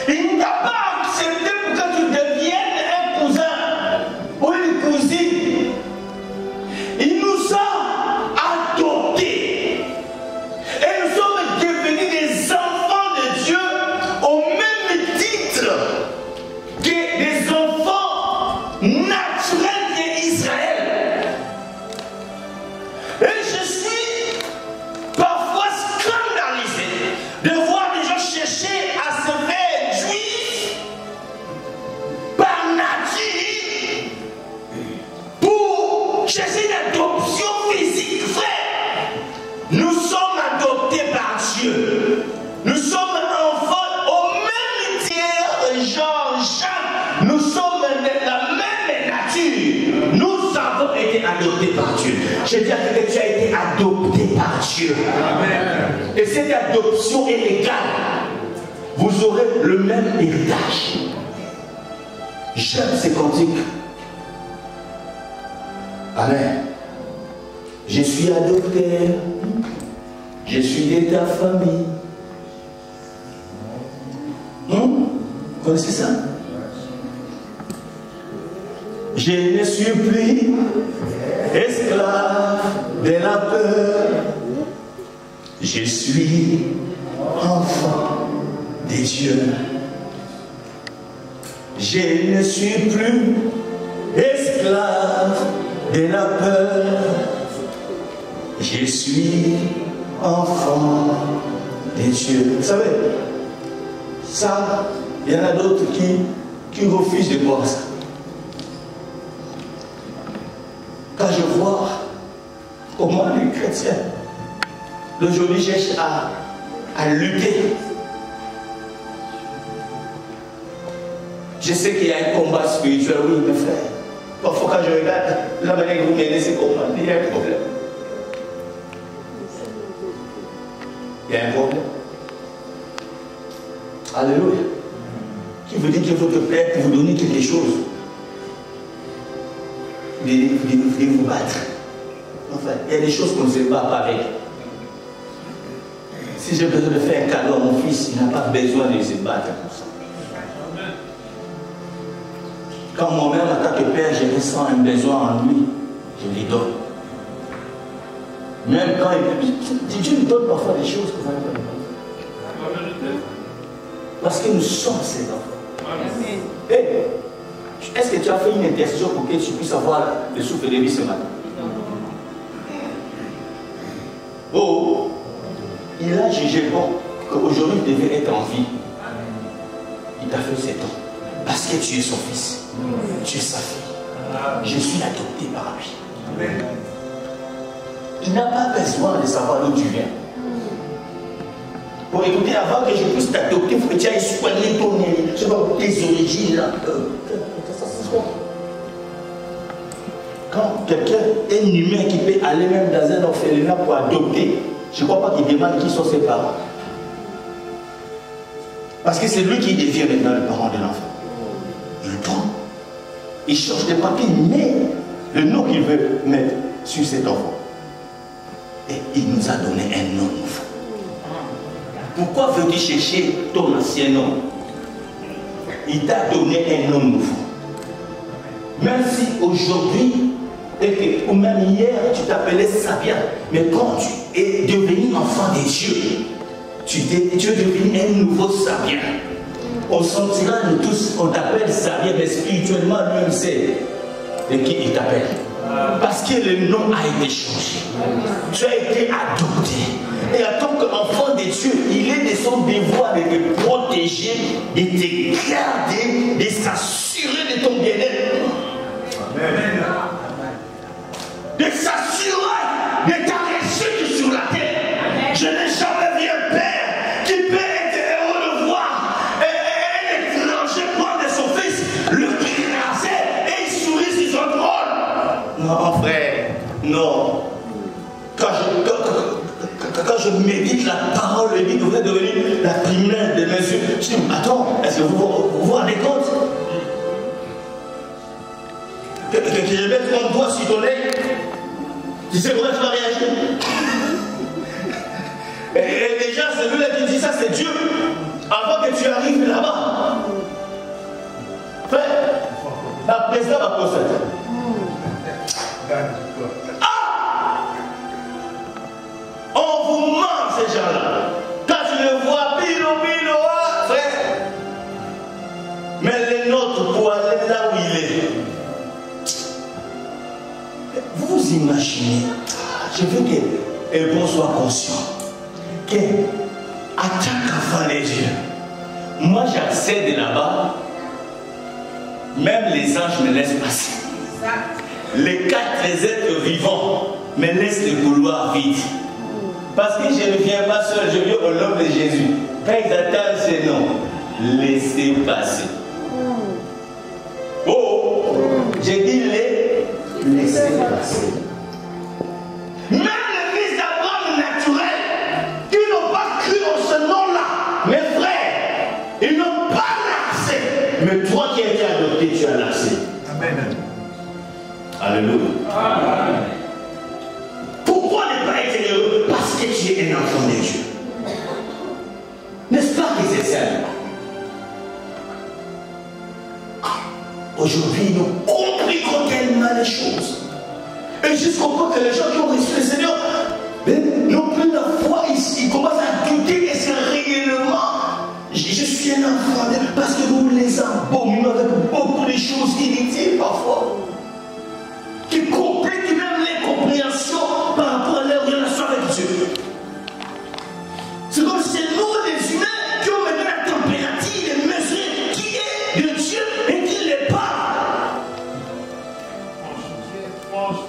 il n'a pas accepté pour que tu deviennes un cousin ou une cousine. Il nous a adoptés. Et nous sommes devenus des enfants de Dieu au même titre que des enfants naturels d'Israël. Et je suis parfois scandalisé de voir des gens chercher à se faire juifs Jean-Jacques, nous sommes de la même nature. Nous avons été adoptés par Dieu. Je dis à quelqu'un que tu as été adopté par Dieu. Amen. Et cette adoption est légale. Vous aurez le même héritage. J'aime ces cantiques. Amen. Je suis adopté. Je suis de ta famille. Vous connaissez ça? Je ne suis plus esclave de la peur. Je suis enfant de Dieu. Je ne suis plus esclave de la peur. Je suis enfant de Dieu. Vous savez, ça, il y en a d'autres qui refusent de voir ça. Quand je vois comment les chrétiens d'aujourd'hui cherchent à lutter, je sais qu'il y a un combat spirituel, oui, mes frères. Parfois, quand je regarde la manière que vous menez ces combats, il y a un problème. Il y a un problème. Alléluia. Qui veut dire que votre Père pour vous donner quelque chose. Vous devez vous battre. Enfin, il y a des choses qu'on ne sait pas avec. Si j'ai besoin de faire un cadeau à mon fils, il n'a pas besoin de se battre pour ça. Quand moi-même, en tant que père, je ressens un besoin en lui, je lui donne. Même quand Dieu nous donne parfois des choses que vous n'avez pas besoin. Parce que nous sommes ses enfants. Hey, est-ce que tu as fait une intercession pour que tu puisses avoir le souffle de vie ce matin? Oh, il a jugé bon qu'aujourd'hui tu devais être en vie. Il t'a fait 7 ans. Parce que tu es son fils. Tu es sa fille. Je suis adopté par lui. Il n'a pas besoin de savoir d'où tu viens. Pour écouter, avant que je puisse t'adopter, il faut que tu ailles soigner tes origines là. Quand quelqu'un, un humain qui peut aller même dans un orphelinat pour adopter, je ne crois pas qu'il demande qui sont ses parents. Parce que c'est lui qui devient maintenant le parent de l'enfant. Il prend, il change de papier, mais le nom qu'il veut mettre sur cet enfant. Et il nous a donné un nom nouveau. Pourquoi veux-tu chercher ton ancien nom? Il t'a donné un nom nouveau. Même si aujourd'hui, ou même hier, tu t'appelais Sabia, mais quand tu es devenu enfant de Dieu, tu es devenu un nouveau Sabia. On sentira nous tous, on t'appelle Sabia, mais spirituellement, lui-même sait de qui il t'appelle. Parce que le nom a été changé. Tu as été adopté. Et en tant qu'enfant de Dieu, il est de son devoir de te protéger, de te garder, de s'assurer de ton bien-être. De s'assurer de ta réussite sur la terre. Je n'ai jamais vu un père qui peut être heureux de voir un étranger prendre de son fils, le crasser et il sourit sur son trône. Non, frère, non. Quand je médite la parole de Dieu, vous êtes devenu la primaire de mes yeux. Je dis, attends, est-ce que vous vous rendez compte que je mette mon doigt sur ton nez? Tu sais comment tu vas réagir? Et déjà, celui-là qui dit ça, c'est Dieu. Avant que tu arrives là-bas. Frère, la présidente va procéder. On vous ment ces gens-là. Quand tu le vois, pilo, frère. Mais les nôtres, pour aller là où il est. Vous vous imaginez, je veux qu'elle soit conscient qu'à chaque enfant des dieux, moi j'accède là-bas, même les anges me laissent passer. Les 4 êtres vivants me laissent le couloir vide. Parce que je ne viens pas seul, je viens au nom de Jésus. Quand ils attendent ces noms, laisser passer. Oh, j'ai dit les laisser passer. Même les fils d'Abraham naturels qui n'ont pas cru en ce nom-là, mes frères, ils n'ont pas l'accès. Mais toi qui as été adopté, tu as l'accès. Amen. Alléluia. Amen. Pourquoi ne pas être heureux? Parce que tu es un enfant de Dieu. N'est-ce pas que c'est ça? Aujourd'hui, nous compliquons tellement les choses. Et jusqu'au point que les gens qui ont reçu le Seigneur n'ont plus la foi, ils commencent à douter est-ce que réellement je suis un enfant de Dieu, parce que nous les abominons avec beaucoup de choses inutiles parfois, qui compliquent même l'incompréhension par rapport à leur relation avec Dieu. C'est comme si c'est nous les humains qui ont mené la température, les mesures qui est de Dieu et qui n'est pas.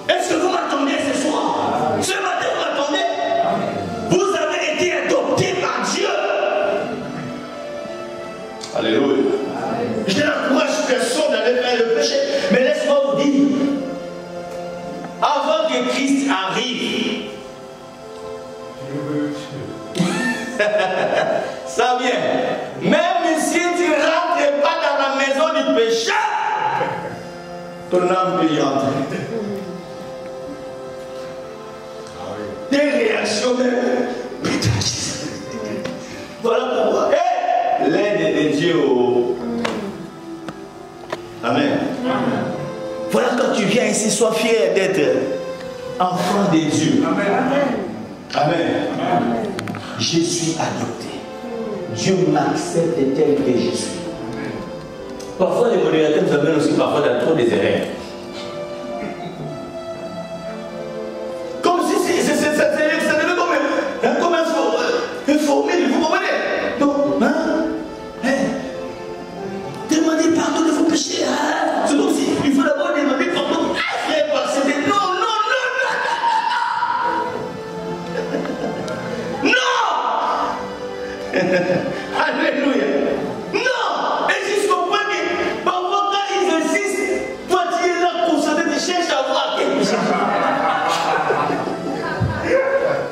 Est-ce que vous m'attendez ce soir? Ce matin, vous m'attendez? Vous avez été adopté par Dieu. Alléluia. Je n'encourage personne d'aller faire le péché. Mais laisse-moi vous dire, avant que Christ arrive, ça vient. Même si tu ne rentres pas dans la maison du péché, ton âme peut y entrer. Des réactions de voilà pourquoi l'aide de Dieu. Amen. Voilà quand tu viens ici, sois fier d'être enfant de Dieu. Amen. Je suis adopté. Dieu m'accepte tel que je suis. Parfois les modérateurs nous amènent aussi parfois dans trop des erreurs. Comme si ça devait comme une formule, vous comprenez? Donc, demandez pardon de vos péchés. C'est comme si il faut d'abord demander pardon. Alléluia. Non. Et jusqu'au point que parfois quand ils insistent, toi tu es là concentré, tu cherches à voir quelque chose.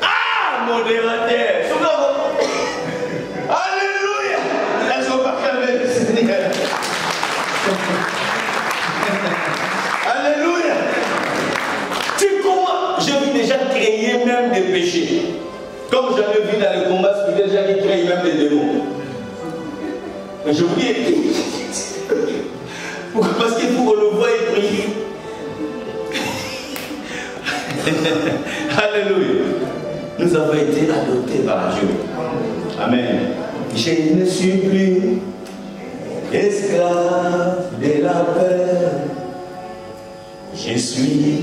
Ah, modérateur. Alléluia. Elles sont pas calmées, Seigneur. Alléluia. Tu comment je vis déjà créer même des péchés. Comme j'avais vu dans le combat spirituel, j'avais créé même des démons. Mais je vous dis, parce qu'il faut qu'on le voie et prier. Alléluia. Nous avons été adoptés par Dieu. Amen. Je ne suis plus esclave de la peur. Je suis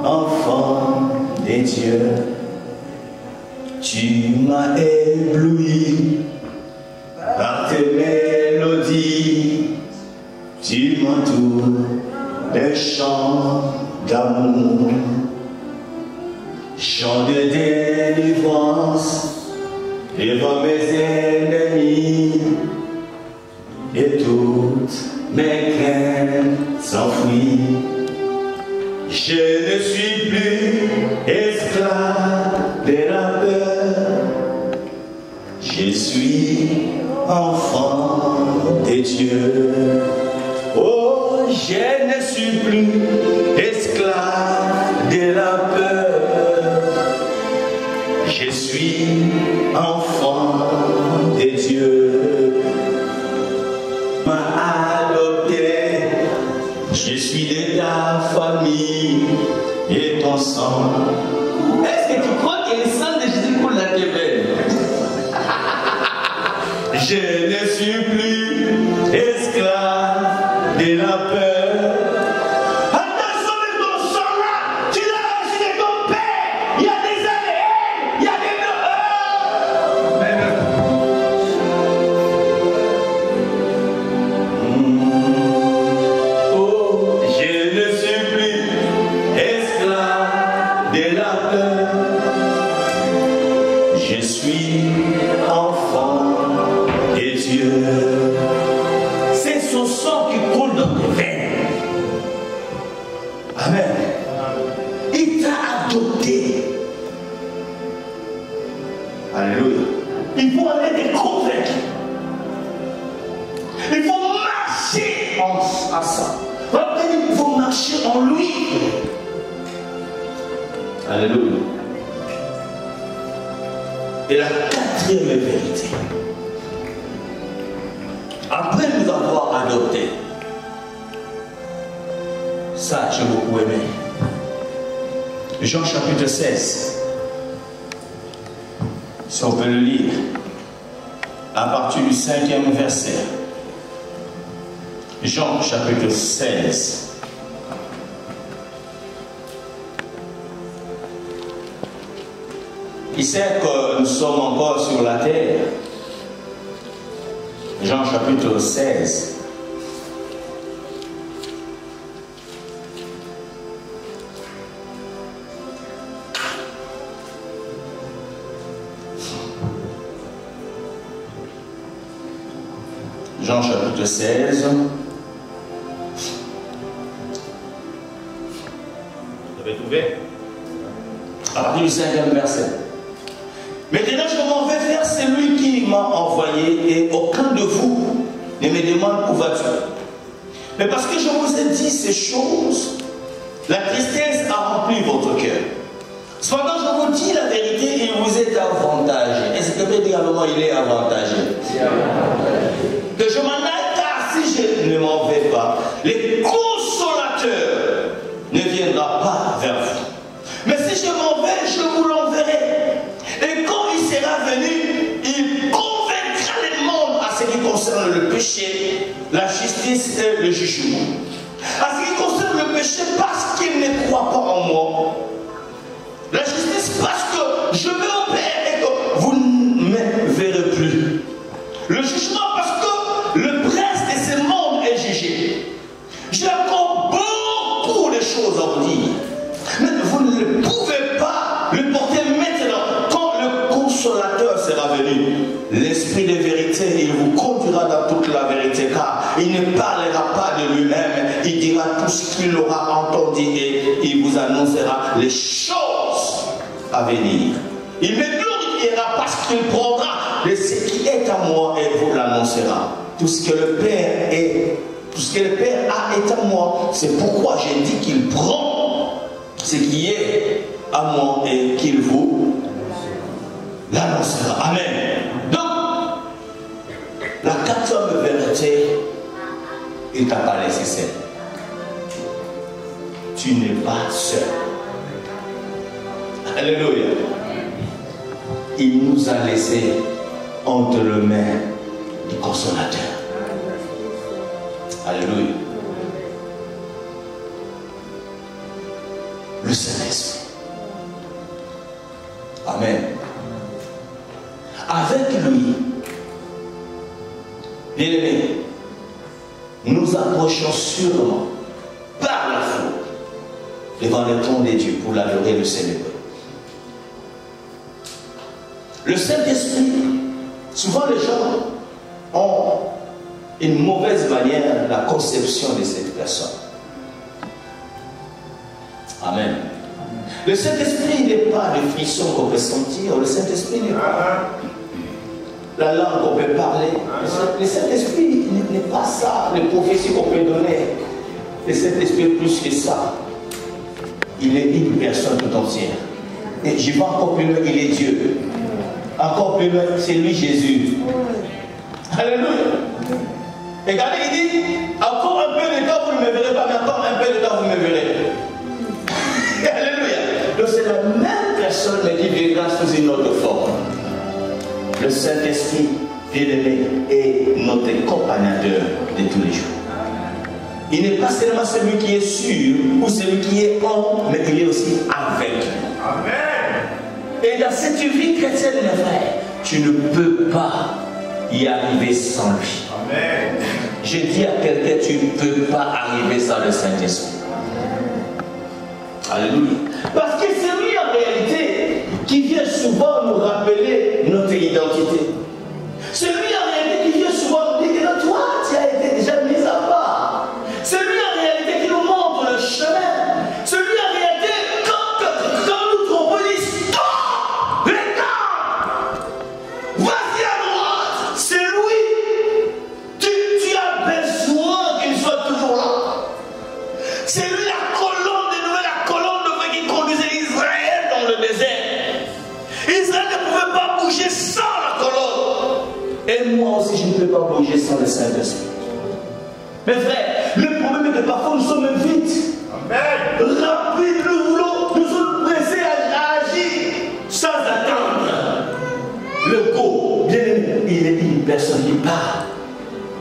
enfant de Dieu. Tu m'as ébloui par tes mélodies, tu m'entoures d'un chant d'amour, chant de délivrance devant mes ennemis, et toutes mes craintes s'enfuient. Je ne suis plus esclave de la peur. Je suis enfant de Dieu. Oh, je ne suis plus esclave de la peur. Je suis enfant de Dieu. M'a adopté. Je suis de ta famille et ton sang. Est-ce que tu crois que le sang de Jésus coule dans tes veines? Je ne suis plus esclave de la peur. Attention de ton sang là, tu l'as reçu de ton père. Il y a des années, il y a des son sang qui coule dans tes veines. Amen. Il t'a adopté. Alléluia. Il faut aller les convaincre. Il faut marcher à ça. Il faut marcher en lui. Alléluia. Et la quatrième vérité. Après nous avoir adoptés, ça j'ai beaucoup aimé. Jean chapitre 16. Si on peut le lire, à partir du 5e verset. Jean chapitre 16. Il sait que nous sommes encore sur la terre. Jean chapitre 16. Jean chapitre 16. Vous avez trouvé? À partir du 5e verset. Maintenant, je m'en vais vers celui qui m'a envoyé et aucun de vous ne me demande où vas-tu. Mais parce que je vous ai dit ces choses, la tristesse a rempli votre cœur. Cependant, je vous dis la vérité, il vous est avantagé. Est-ce que vous pouvez dire à il est avantagé? Que je m'en aille, car si je ne m'en vais pas, le consolateur ne viendra pas vers vous. Mais si je m'en vais, je vous l'enverrai. Et quand il sera venu, il convaincra le monde à ce qui concerne le péché, la justice et le jugement. À ce qui concerne le péché, parce qu'il ne croit pas en moi. La justice, parce que je vais au Père et que vous ne me verrez plus. Le jugement, parce que le prince de ce monde est jugé. J'ai encore beaucoup de choses à vous dire. Mais vous ne pouvez pas le porter maintenant. Quand le consolateur sera venu, l'esprit de vérité, il vous conduira dans toute la vérité, car il ne parlera pas de lui-même, il dira tout ce qu'il aura entendu et il vous annoncera les choses à venir. Il me glorifiera parce qu'il prendra de ce qui est à moi et vous l'annoncera. Tout ce que le Père est, tout ce que le Père a est à moi. C'est pourquoi j'ai dit qu'il prend ce qui est à moi et qu'il vous l'annoncera. Amen. Donc, la quatrième vérité, il ne t'a pas laissé seul. Tu n'es pas seul. Alléluia. Il nous a laissé entre les mains du consolateur. Alléluia. Le Saint-Esprit. Amen. Avec lui, bien-aimés, nous approchons sûrement par la foi devant le trône de Dieu pour l'adorer et le célébrer. Le Saint-Esprit, souvent les gens ont une mauvaise manière la conception de cette personne. Amen. Le Saint-Esprit n'est pas le frisson qu'on peut sentir. Le Saint-Esprit n'est pas la langue qu'on peut parler. Le Saint-Esprit n'est pas ça, les prophéties qu'on peut donner. Le Saint-Esprit est plus que ça. Il est une personne tout entière. Et je vais encore plus loin, il est Dieu. Encore plus loin, c'est lui Jésus. Alléluia. Et regardez, il dit, encore un peu de temps, vous ne me verrez pas, mais encore un peu de temps, vous me verrez. Alléluia. Donc c'est la même personne, mais qui viendra sous une autre forme. Le Saint-Esprit, bien-aimé, est notre accompagnateur de tous les jours. Il n'est pas seulement celui qui est sûr ou celui qui est en, mais il est aussi avec. Amen. Et dans cette vie chrétienne, mes frères, tu ne peux pas y arriver sans lui. Amen. Je dis à quelqu'un, tu ne peux pas arriver sans le Saint-Esprit. Alléluia. Parce que c'est lui en réalité qui vient souvent nous rappeler notre identité. C'est lui en réalité qui vient souvent nous dire que toi, tu as été déjà mis à peux pas bouger sans le Saint-Esprit. Mes frères, le problème est que parfois nous sommes vite. Amen. Rapides, nous sommes pressés à agir sans attendre. Le go, bien aimé, il est une personne qui parle.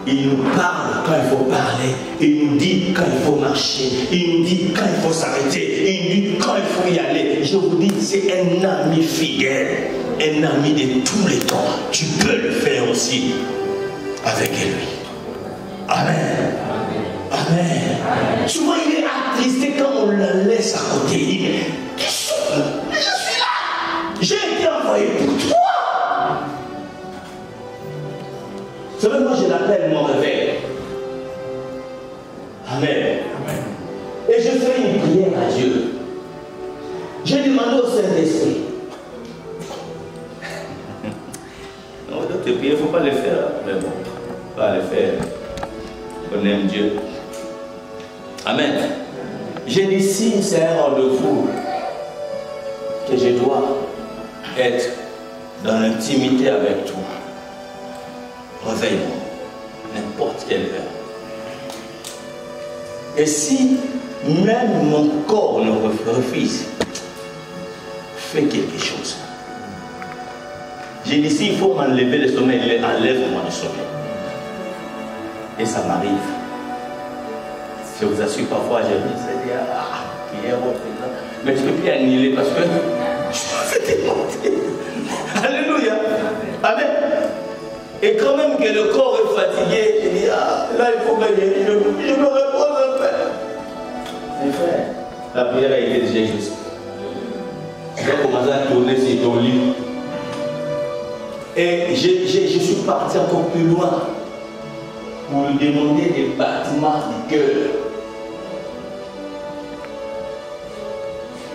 Il nous parle quand il faut parler. Il nous dit quand il faut marcher. Il nous dit quand il faut s'arrêter. Il nous dit quand il faut y aller. Je vous dis, c'est un ami fidèle. Un ami de tous les temps. Tu peux le faire aussi avec lui. Amen. Amen. Amen. Souvent il est attristé quand on la laisse à côté. Il dit, je suis là. J'ai été envoyé pour toi. C'est vrai, moi je l'appelle mon réveil. Amen. Amen. Et je fais une prière à Dieu. J'ai demandé au Saint-Esprit. Non, d'autres prières, il ne faut pas les faire. Mais bon, il ne faut pas les faire. On aime Dieu. Amen. J'ai dit, si c'est un rendez-vous que je dois être dans l'intimité avec toi, réveille-moi, n'importe quelle heure. Et si même mon corps ne refuse, fais quelque chose. J'ai dit, s'il faut m'enlever le sommeil, enlève-moi le sommeil. Et ça m'arrive. Je vous assure, parfois, j'ai dit, prière, mais je ne peux plus annuler parce que je suis démonté. Alléluia. Amen. Et quand même que le corps est fatigué, je dis, là il faut gagner, je me repose un peu. Mes frères, la prière a été déjà juste. Tu dois commencer à tourner sur ton lit. Et je suis parti encore plus loin pour lui demander des battements du cœur.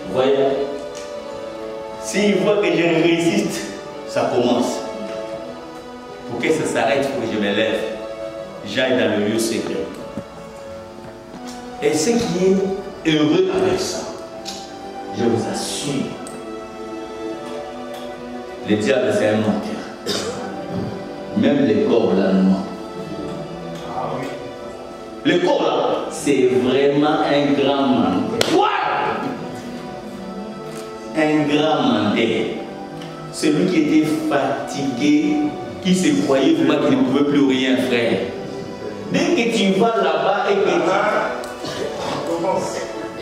Vous voyez, s'il voit que je résiste, ça commence. Pour que ça s'arrête, pour que je me lève, j'aille dans le lieu secret. Et ce qui est heureux avec ça, je vous assure, le diable c'est un menteur. Même les corps là, non. Le corps là, c'est vraiment un grand menteur. Quoi? Un grand menteur. Celui qui était fatigué, qui se croyait vraiment qu'il ne pouvait plus rien faire. Dès que tu vas là-bas et que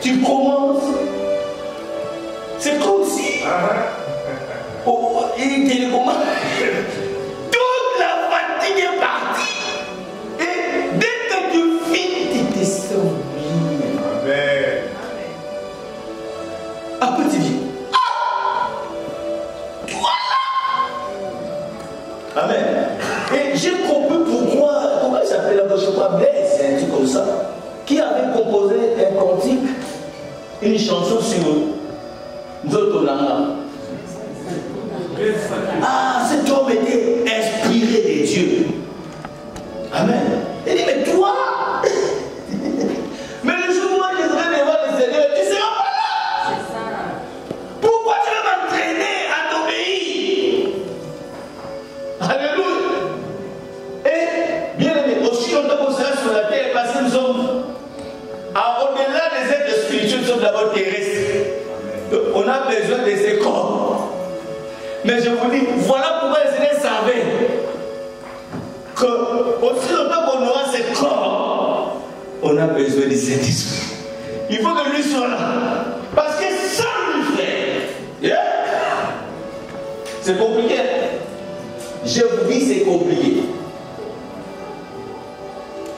tu commences, c'est comme si il télécommande. Toute la fatigue est partie. Et dès que tu finis, tu te sens bien. Amen. Après tu dis, amen. Et j'ai compris pourquoi il s'appelle là-bas, je crois, Blaise, un truc comme ça, qui avait composé un cantique, une chanson sur Nzotonanga. Cet homme était inspiré de Dieu. Amen. Il dit, mais toi, mais le jour où moi je serai devant le Seigneur, tu ne seras pas là. C'est ça. Pourquoi tu veux m'entraîner à t'obéir? Alléluia. Et bien aimé, aussi longtemps qu'on sera sur la terre, parce que nous sommes au-delà des êtres spirituels, nous sommes d'abord terrestres. Donc, on a besoin de ces corps. Mais je vous dis, voilà pourquoi le Seigneur savait que aussi longtemps qu'on aura ces corps, on a besoin de cet esprit. Il faut que lui soit là. Parce que sans lui faire, c'est compliqué. Je vous dis, c'est compliqué.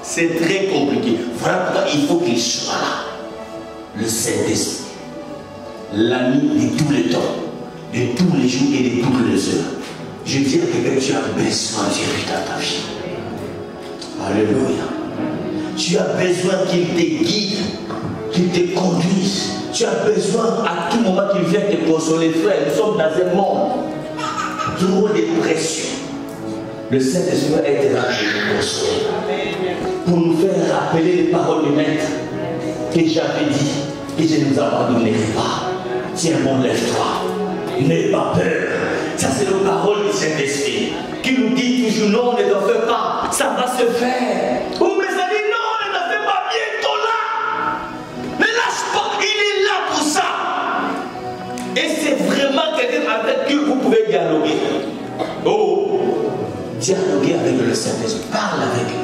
C'est très compliqué. Voilà pourquoi il faut qu'il soit là. Le Saint-Esprit. L'ami de tous les temps, de tous les jours et de toutes les heures. Je dis à quelqu'un, tu as besoin de lui dans ta vie. Alléluia. Tu as besoin qu'il te guide, qu'il te conduise. Tu as besoin à tout moment qu'il vienne te consoler. Frère, nous sommes dans un monde trop de pression. Le Saint-Esprit est là pour nous consoler, pour nous faire rappeler les paroles du Maître que j'avais dit, et je ne nous abandonnerai pas. Tiens bon, lève-toi. N'aie pas peur. Ça c'est la parole du Saint-Esprit. Que qui nous dit toujours non, ne t'en fais pas, ça va se faire. Ou mais ça dit non, ne t'en fais pas, bientôt là. Ne lâche pas, il est là pour ça. Et c'est vraiment quelqu'un avec qui vous pouvez dialoguer. Oh, dialoguer avec le Saint-Esprit, parle avec lui.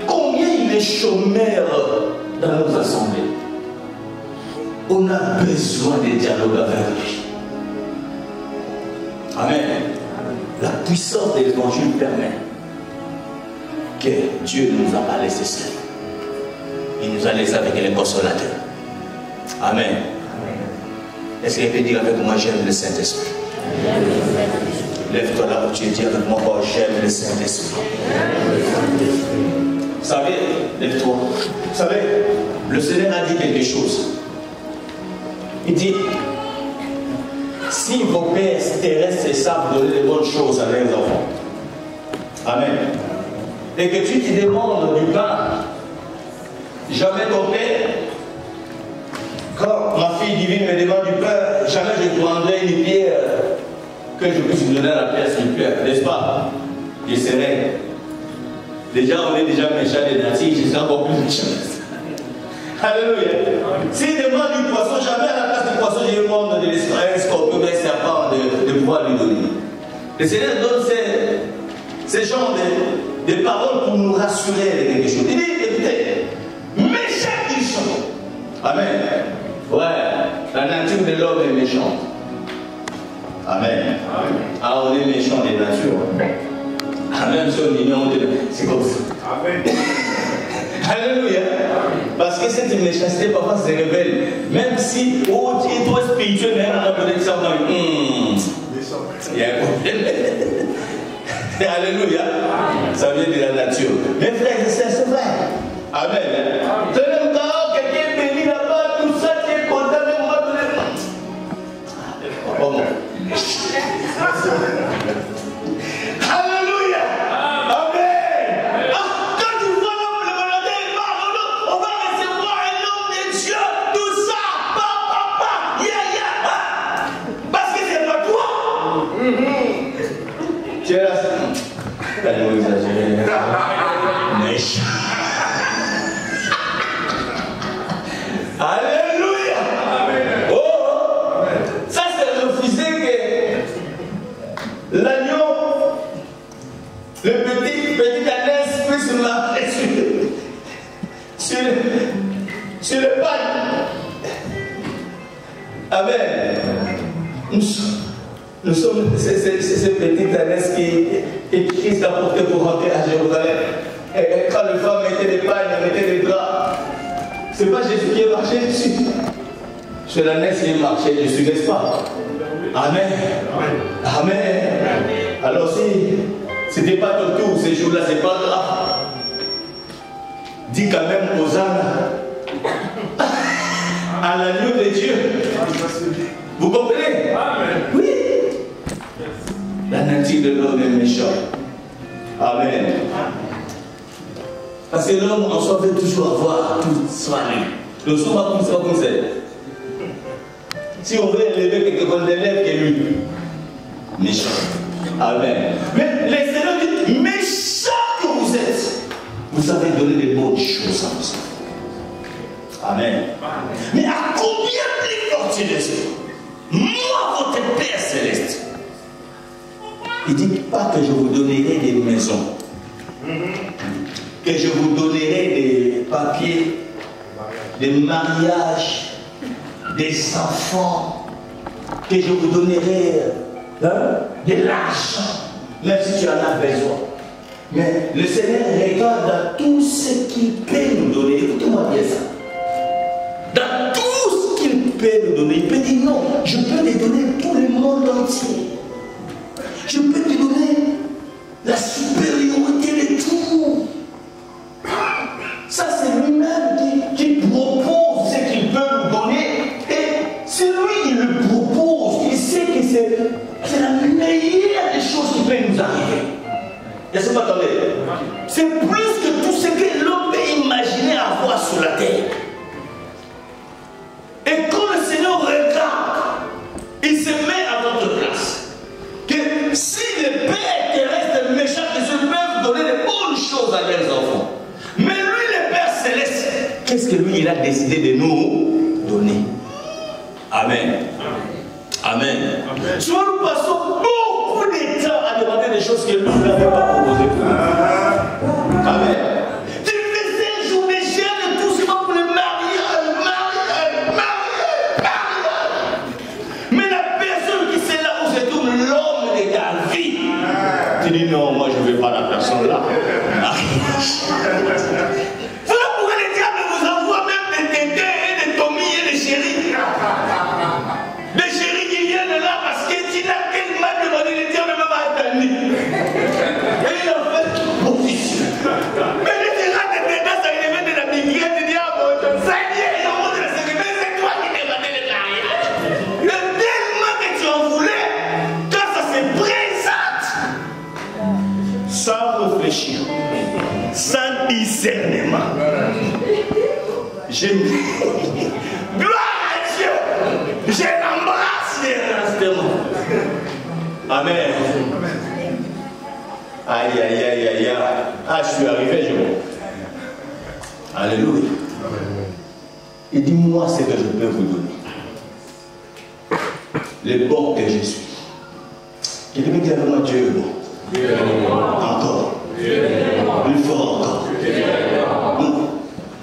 Combien il est chômeur dans nos assemblées? On a besoin de dialogue avec lui. Amen. La puissance de l'évangile permet que Dieu ne nous a pas laissés seuls. Il nous a laissés avec les consolateurs. Amen. Est-ce qu'il peut dire avec moi, j'aime le Saint-Esprit? Lève-toi là où tu es, dis avec moi, oh, j'aime le Saint-Esprit. Vous savez, lève-toi. Vous savez, le Seigneur a dit quelque chose. Il dit, si vos pères terrestres savent donner de bonnes choses à leurs enfants, amen, et que tu te demandes du pain, jamais ton père, quand ma fille divine me demande du pain, jamais je prendrai une pierre que je puisse lui donner à la pièce du père, n'est-ce pas? Je serai. Déjà, on est déjà méchant des natifs, je serai encore plus méchant. Alléluia. S'il demande du poisson, jamais à la place du poisson, je vais prendre de l'escorpion, des serpents de pouvoir lui donner. Le Seigneur donne ces genres de paroles pour nous rassurer de quelque chose. Il dit, écoutez, méchants ils sont. Amen. Ouais, la nature de l'homme est méchante. Amen. Ah, on est méchant des natures. Même si on dit non, c'est comme ça. Amen. Alléluia. Parce que cette méchanceté, parfois, se révèle. Même si, oh, tu es trop spirituel, mais on a peut-être ça dans le. Il y a un problème. Alléluia. Ça vient de la nature. Mes frères et sœurs, c'est vrai. Amen. C'est même quand quelqu'un est béni là-bas, tout ça, tu es content, mais moi, tu es. Comment? Alléluia. Amen. Quand tu vois l'homme, le volontaire, il va, on va recevoir un homme de Dieu, tout ça, pa, yeah. Parce que c'est pas toi. Tu es là. Allez, vous exagérez. Méchant. Alléluia. Oh, ça c'est refuser que l'agneau, le petit ânesse puisse marcher sur le pagne. Amen. Nous sommes ces petites ânesses qui Christ a porté pour rentrer à Jérusalem. Et quand les femmes mettaient les pagnes, mettaient les draps, c'est pas Jésus qui est marché dessus. C'est l'ânesse qui est marché dessus, n'est-ce pas? Amen. Amen. Alors si c'était pas ton tour ces jours-là, c'est pas grave. Dis quand même aux âmes à l'agneau de Dieu. Vous comprenez? Oui. La nature de l'homme est méchante. Amen. Parce que l'homme en soi veut toujours avoir tout soigné. Le son va comme ça, comme ça. Si on veut élever quelqu'un d'élève qui est lui, méchant. Amen. Mais les Seigneurs disent, méchant que vous êtes, vous savez donner des bonnes choses à vous. Amen. Mais à combien plus fort il est, moi, votre Père Céleste, il ne dit pas que je vous donnerai des maisons, que je vous donnerai des papiers, des mariages, des enfants, que je vous donnerai de l'argent, même si tu en as besoin. Mais le Seigneur regarde dans tout ce qu'il peut nous donner. Écoutez-moi bien ça. Dans tout ce qu'il peut nous donner, il peut dire non, je peux te donner tout le monde entier. Je peux te donner la supériorité de tout. Ça, c'est lui-même qui propose ce qu'il peut nous donner. Et c'est lui qui le propose. Il sait que c'est la meilleure des choses qui peut nous arriver. Est-ce que vous m'entendez? C'est plus que tout ce que l'homme peut imaginer avoir sur la terre. Et quand le Seigneur regarde, il se met à votre place. choses à leurs enfants. Mais lui, le Père Céleste, qu'est-ce que lui, il a décidé de nous donner? Amen. Amen. Amen. Souvent, nous passons beaucoup de temps à demander des choses que lui n'avait pas proposées pour nous. Amen. Tu faisais un jour des jeûnes et tout simplement pour le mariage. Mais la personne qui c'est là où se trouve l'homme de ta vie, tu dis non, moi je ne veux pas la personne là. Voilà pourquoi les diables vous envoient même des tétés et des Tommy et des chéris. Des chéris qui viennent là parce que tu n'as tellement demandé, les diables ne vont pas attendre. Et il en fait officiel. Mais les diables de tendance à élever de la bibliothèque, tu dis ah bon, ça y est, il montre la sécurité, c'est toi qui demandais le mariage. Et tellement que tu en voulais, quand ça se présente, sans réfléchir, sans discernement. Gloire à Dieu. Je l'embrasse l'instant. Amen. Aïe, aïe, aïe, aïe, aïe. Ah, je suis arrivé, je vois. Alléluia. Et dis-moi ce que je peux vous donner. Le bon que je suis. Quelqu'un dit avec moi, Dieu est bon. Encore. Plus fort encore.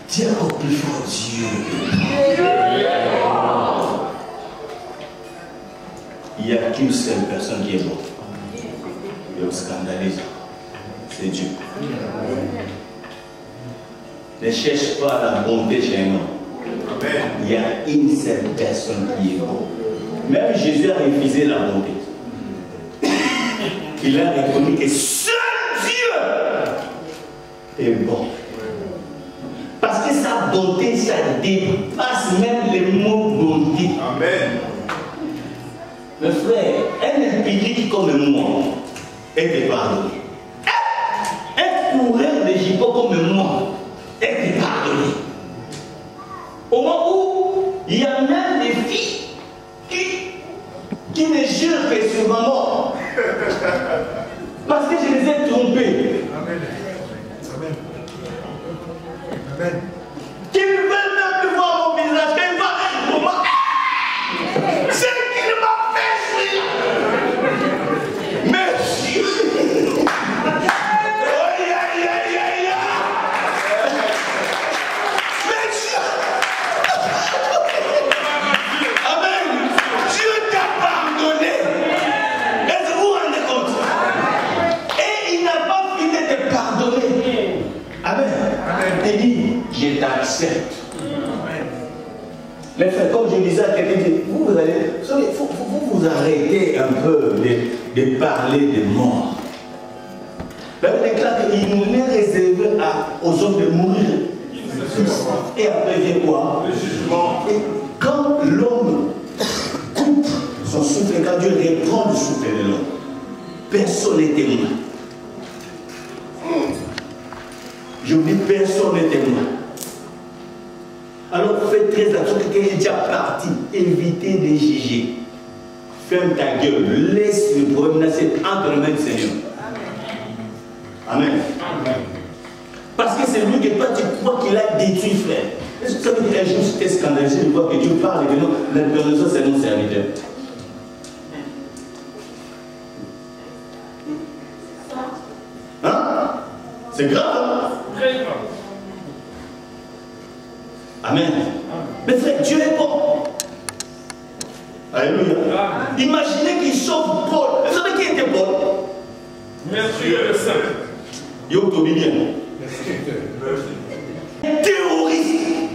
Dis encore plus fort, Dieu. Il n'y a qu'une seule personne qui est bonne. Et on scandalise. C'est Dieu. Ne cherche pas la bonté chez un homme. Il y a une seule personne qui est bonne. Même Jésus a refusé la bonté. Il a reconnu que seul Dieu est bon. Parce que sa bonté, ça dépasse même les mots bonté. Amen. Mes frères, un impudent comme moi est pardonné. Un coureur de jupon comme moi est pardonné. Au moment où il y a même des filles qui ne jurent que sur ma mort. Parce que je les ai trompés. Amen. Amen. Qu'ils veulent même plus voir mon visage, qu'ils voient mon moment. C'est qu'il m'a fait celui-là. Merci. Aïe, aïe, aïe, aïe, aïe. Merci. Amen. Dieu t'a pardonné. Est-ce que vous vous rendez compte? Et il n'a pas fini de te pardonner. Amen. Il dit, je t'accepte. Mais frère, comme je disais à quelqu'un, vous allez, vous arrêtez un peu de parler de mort. La Bible déclare qu'il nous est réservé aux hommes de mourir. Et après vient quoi? Le jugement. Et quand l'homme coupe son souffle, quand Dieu reprend le souffle de l'homme, personne n'est témoin. Je vous dis, personne n'est témoin. Alors faites très attention, quelqu'un est déjà parti. Évitez de juger. Ferme ta gueule. Laisse le problème là, c'est entre les mains du Seigneur. Amen. Amen. Parce que c'est lui que toi tu crois qu'il a détruit, frère. Est-ce que ça veut dire qu'un jour tu t'es scandalisé de voir que Dieu parle et que non, la personne c'est mon serviteur? Hein? C'est grave, hein? Très grave. Amen. Mais frère, Dieu est bon. Alléluia. Imaginez qu'il sauve Paul. Vous savez qui était Paul? Merci le Saint. Yo, Tobi bien. Terroriste.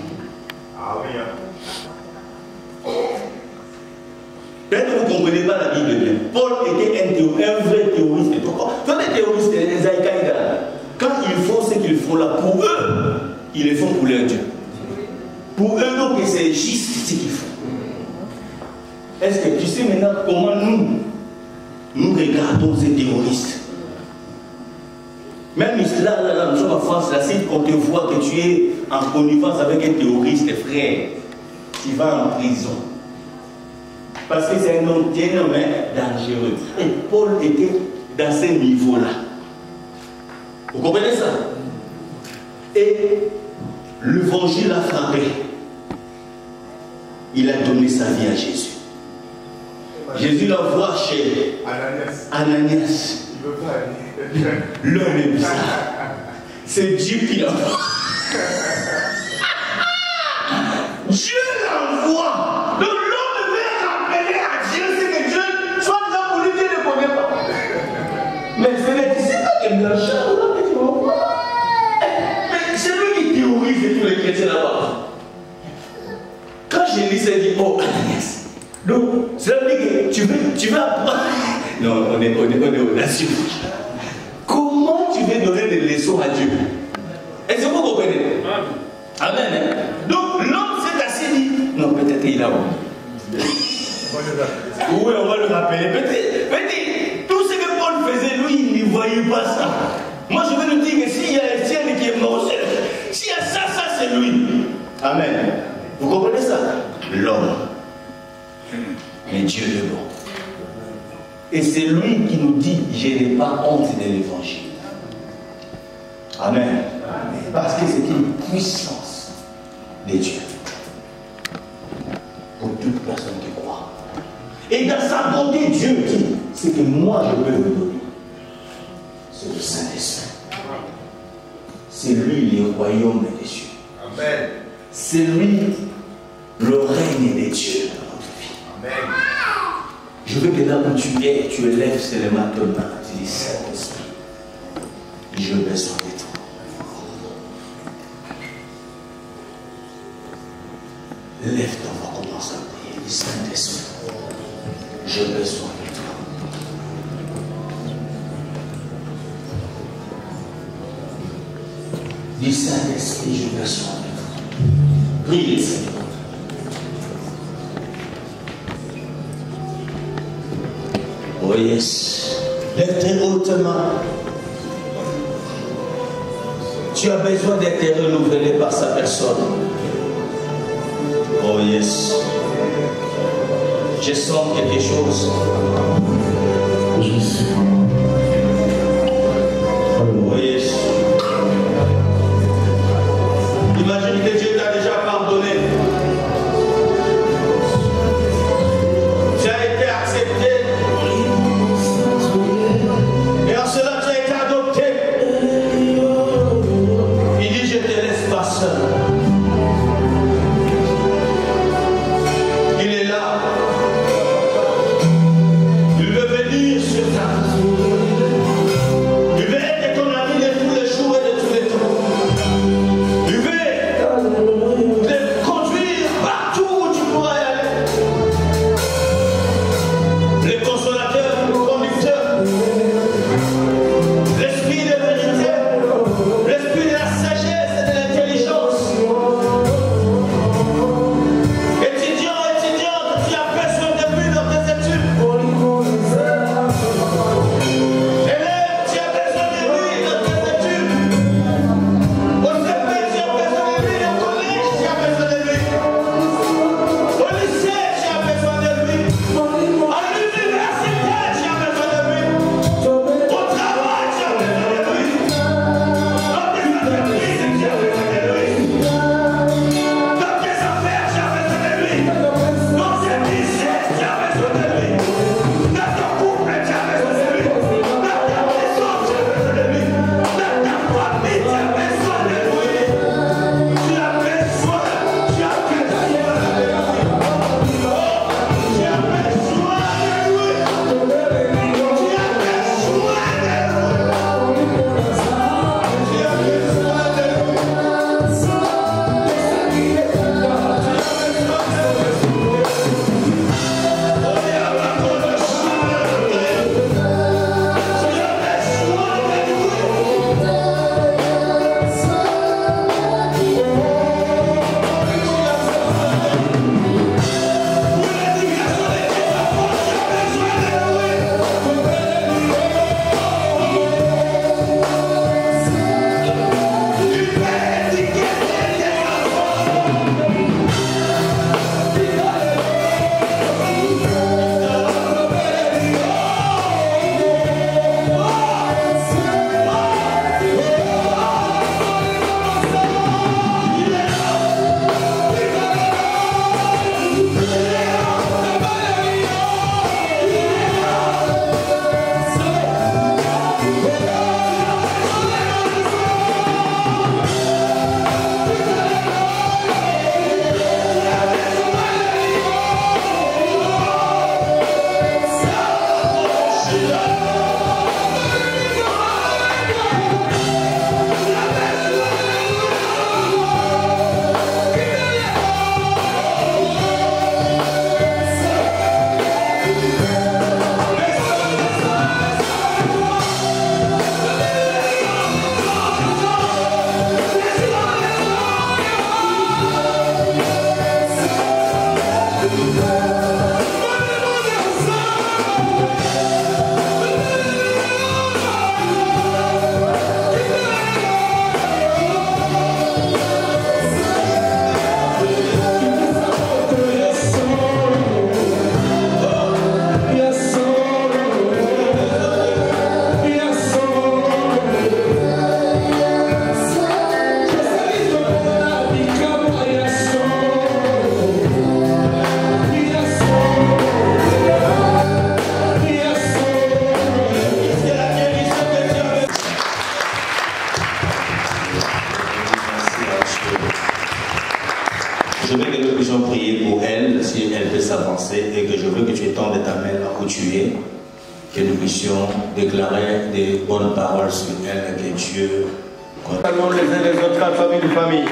Ah oui. Peut-être que vous ne comprenez pas la Bible bien. Paul était un vrai terroriste. Pourquoi? Tous les terroristes, les Al-Qaïda, quand ils font ce qu'ils font là, pour eux, ils le font pour leur Dieu. Pour eux, donc, c'est juste ce qu'ils font. Est-ce que tu sais maintenant comment nous regardons ces terroristes? Même là, nous sommes en France, là, si on te voit que tu es en connivence avec un terroriste, frère, tu vas en prison. Parce que c'est un homme dangereux. Et Paul était dans ce niveau-là. Vous comprenez ça? Et l'évangile a frappé. Il a donné sa vie à Jésus. Jésus l'envoie chez Ananias. L'homme est bizarre. C'est Dieu qui l'envoie. Dieu l'envoie. Donc l'homme devait rappeler à Dieu ce que Dieu, soit disant pour lui, Dieu ne connaît pas. Mais c'est les disciples qui me lâchent. Mais c'est lui qui théorise tous les chrétiens là-bas. Quand j'ai lu ça, il dit, oh Ananias. Donc, cela veut dire que tu vas apprendre. Non, on est audacieux. Comment tu veux donner des leçons à Dieu? Est-ce que vous comprenez? Amen. Hein? Donc, l'homme s'est assis dit, non, peut-être il a honte. Oui, on va le rappeler. Peut-être, tout ce que Paul faisait, lui, il ne voyait pas ça. Moi, je vais lui dire que s'il y a un ciel qui est mort, s'il y a ça, c'est lui. Amen. Vous comprenez ça? L'homme. Mais Dieu est bon. Et c'est lui qui nous dit, je n'ai pas honte de l'évangile. Amen. Parce que c'est une puissance de Dieu. Pour toute personne qui croit. Et dans sa bonté, Dieu dit, ce que moi je peux vous donner, c'est le Saint-Esprit. C'est lui le royaume des cieux. Amen. C'est lui le règne des dieux dans notre vie. Amen. Je veux que là où tu es, tu élèves seulement ton main. Tu dis, Saint-Esprit, j'ai besoin de toi. Lève-toi, on va commencer à prier. Dis, Saint-Esprit, j'ai besoin de toi. Dis, Saint-Esprit, j'ai besoin de toi. Prie le Seigneur. Oh yes. Lève tes hautes mains. Tu as besoin d'être renouvelé par sa personne. Oh yes. Je sens quelque chose. Oh yes. Imagine que Dieu t'a déjà pardonné. Tu as été accepté. Et en cela, tu as été adopté. Il dit, je te laisse pas seul. Il est là. Il veut venir sur ta vie. Il veut être ton ami de tous les jours et de tous les temps. Il veut te conduire partout où tu pourras y aller. Le consolateur, le conducteur, l'esprit de vérité, l'esprit de la sagesse et de l'intelligence. je veux que nous puissions prier pour elle, si elle peut s'avancer, et que je veux que tu étendes ta main là où tu es, que nous puissions déclarer des bonnes paroles sur elle, que Dieu... Saluons les uns les autres, 4 familles de famille.